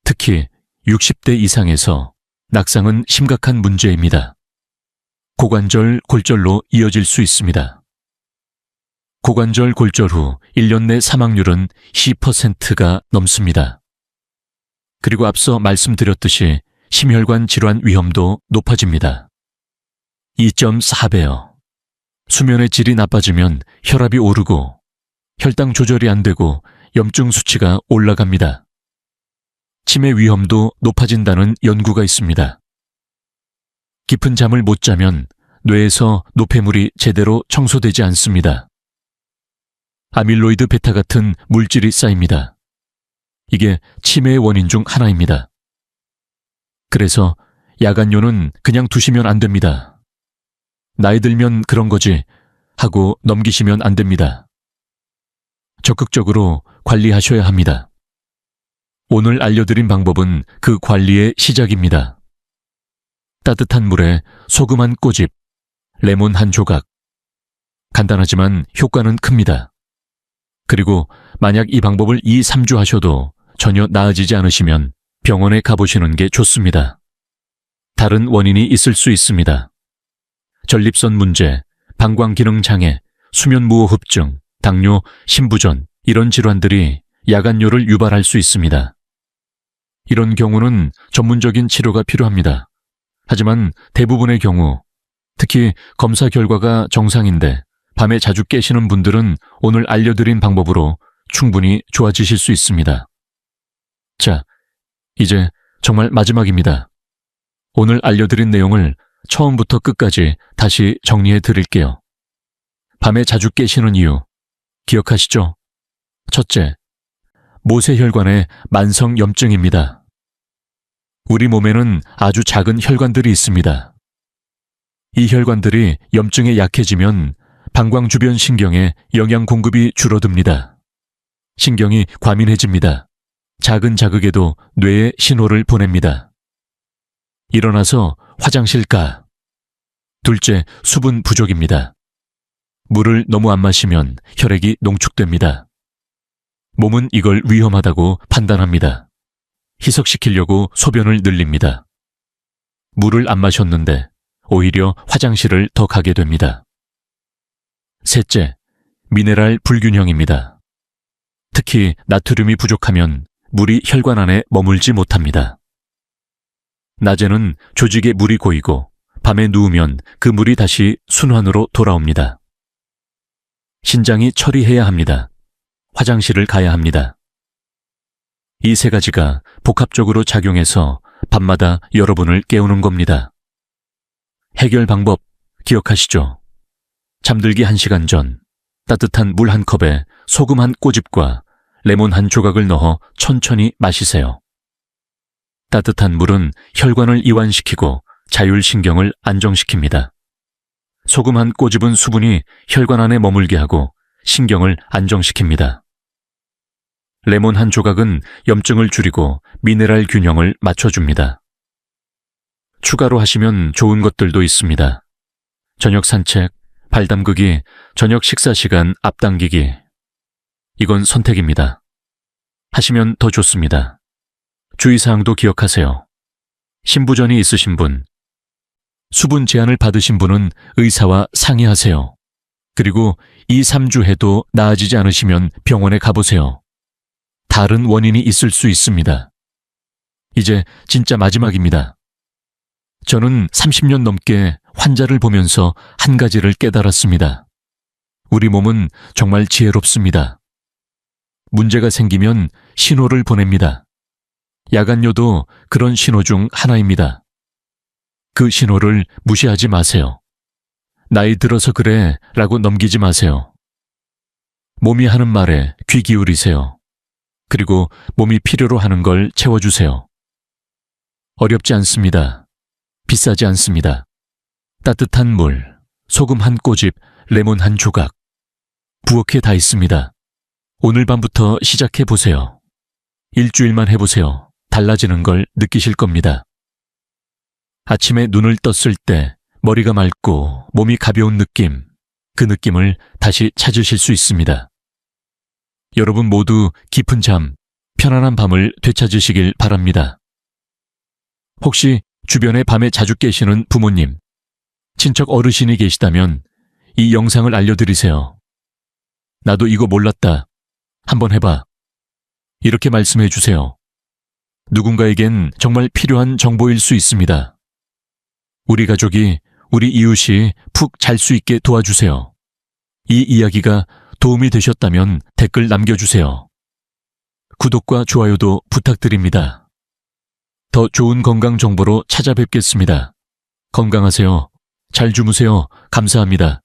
특히 60대 이상에서 낙상은 심각한 문제입니다. 고관절, 골절로 이어질 수 있습니다. 고관절 골절 후 1년 내 사망률은 10%가 넘습니다. 그리고 앞서 말씀드렸듯이 심혈관 질환 위험도 높아집니다. 2.4배요. 수면의 질이 나빠지면 혈압이 오르고 혈당 조절이 안 되고 염증 수치가 올라갑니다. 치매 위험도 높아진다는 연구가 있습니다. 깊은 잠을 못 자면 뇌에서 노폐물이 제대로 청소되지 않습니다. 아밀로이드 베타 같은 물질이 쌓입니다. 이게 치매의 원인 중 하나입니다. 그래서 야간요는 그냥 두시면 안 됩니다. 나이 들면 그런 거지 하고 넘기시면 안 됩니다. 적극적으로 관리하셔야 합니다. 오늘 알려드린 방법은 그 관리의 시작입니다. 따뜻한 물에 소금 한 꼬집, 레몬 한 조각. 간단하지만 효과는 큽니다. 그리고 만약 이 방법을 2, 3주 하셔도 전혀 나아지지 않으시면 병원에 가보시는 게 좋습니다. 다른 원인이 있을 수 있습니다. 전립선 문제, 방광기능 장애, 수면무호흡증, 당뇨, 심부전 이런 질환들이 야간요를 유발할 수 있습니다. 이런 경우는 전문적인 치료가 필요합니다. 하지만 대부분의 경우, 특히 검사 결과가 정상인데 밤에 자주 깨시는 분들은 오늘 알려드린 방법으로 충분히 좋아지실 수 있습니다. 자, 이제 정말 마지막입니다. 오늘 알려드린 내용을 처음부터 끝까지 다시 정리해 드릴게요. 밤에 자주 깨시는 이유 기억하시죠? 첫째, 모세혈관의 만성 염증입니다. 우리 몸에는 아주 작은 혈관들이 있습니다. 이 혈관들이 염증에 약해지면 방광 주변 신경에 영양 공급이 줄어듭니다. 신경이 과민해집니다. 작은 자극에도 뇌에 신호를 보냅니다. 일어나서 화장실 가. 둘째, 수분 부족입니다. 물을 너무 안 마시면 혈액이 농축됩니다. 몸은 이걸 위험하다고 판단합니다. 희석시키려고 소변을 늘립니다. 물을 안 마셨는데 오히려 화장실을 더 가게 됩니다. 셋째, 미네랄 불균형입니다. 특히 나트륨이 부족하면 물이 혈관 안에 머물지 못합니다. 낮에는 조직에 물이 고이고 밤에 누우면 그 물이 다시 순환으로 돌아옵니다. 신장이 처리해야 합니다. 화장실을 가야 합니다. 이 세 가지가 복합적으로 작용해서 밤마다 여러분을 깨우는 겁니다. 해결 방법 기억하시죠? 잠들기 1시간 전 따뜻한 물 한 컵에 소금 한 꼬집과 레몬 한 조각을 넣어 천천히 마시세요. 따뜻한 물은 혈관을 이완시키고 자율신경을 안정시킵니다. 소금 한 꼬집은 수분이 혈관 안에 머물게 하고 신경을 안정시킵니다. 레몬 한 조각은 염증을 줄이고 미네랄 균형을 맞춰줍니다. 추가로 하시면 좋은 것들도 있습니다. 저녁 산책, 발 담그기, 저녁 식사 시간 앞당기기. 이건 선택입니다. 하시면 더 좋습니다. 주의사항도 기억하세요. 심부전이 있으신 분, 수분 제한을 받으신 분은 의사와 상의하세요. 그리고 2, 3주 해도 나아지지 않으시면 병원에 가보세요. 다른 원인이 있을 수 있습니다. 이제 진짜 마지막입니다. 저는 30년 넘게 환자를 보면서 한 가지를 깨달았습니다. 우리 몸은 정말 지혜롭습니다. 문제가 생기면 신호를 보냅니다. 야간요도 그런 신호 중 하나입니다. 그 신호를 무시하지 마세요. 나이 들어서 그래 라고 넘기지 마세요. 몸이 하는 말에 귀 기울이세요. 그리고 몸이 필요로 하는 걸 채워주세요. 어렵지 않습니다. 비싸지 않습니다. 따뜻한 물, 소금 한 꼬집, 레몬 한 조각. 부엌에 다 있습니다. 오늘 밤부터 시작해 보세요. 일주일만 해보세요. 달라지는 걸 느끼실 겁니다. 아침에 눈을 떴을 때 머리가 맑고 몸이 가벼운 느낌, 그 느낌을 다시 찾으실 수 있습니다. 여러분 모두 깊은 잠, 편안한 밤을 되찾으시길 바랍니다. 혹시 주변에 밤에 자주 깨시는 부모님, 친척 어르신이 계시다면 이 영상을 알려드리세요. 나도 이거 몰랐다. 한번 해봐. 이렇게 말씀해 주세요. 누군가에겐 정말 필요한 정보일 수 있습니다. 우리 가족이, 우리 이웃이 푹 잘 수 있게 도와주세요. 이 이야기가 도움이 되셨다면 댓글 남겨주세요. 구독과 좋아요도 부탁드립니다. 더 좋은 건강 정보로 찾아뵙겠습니다. 건강하세요. 잘 주무세요. 감사합니다.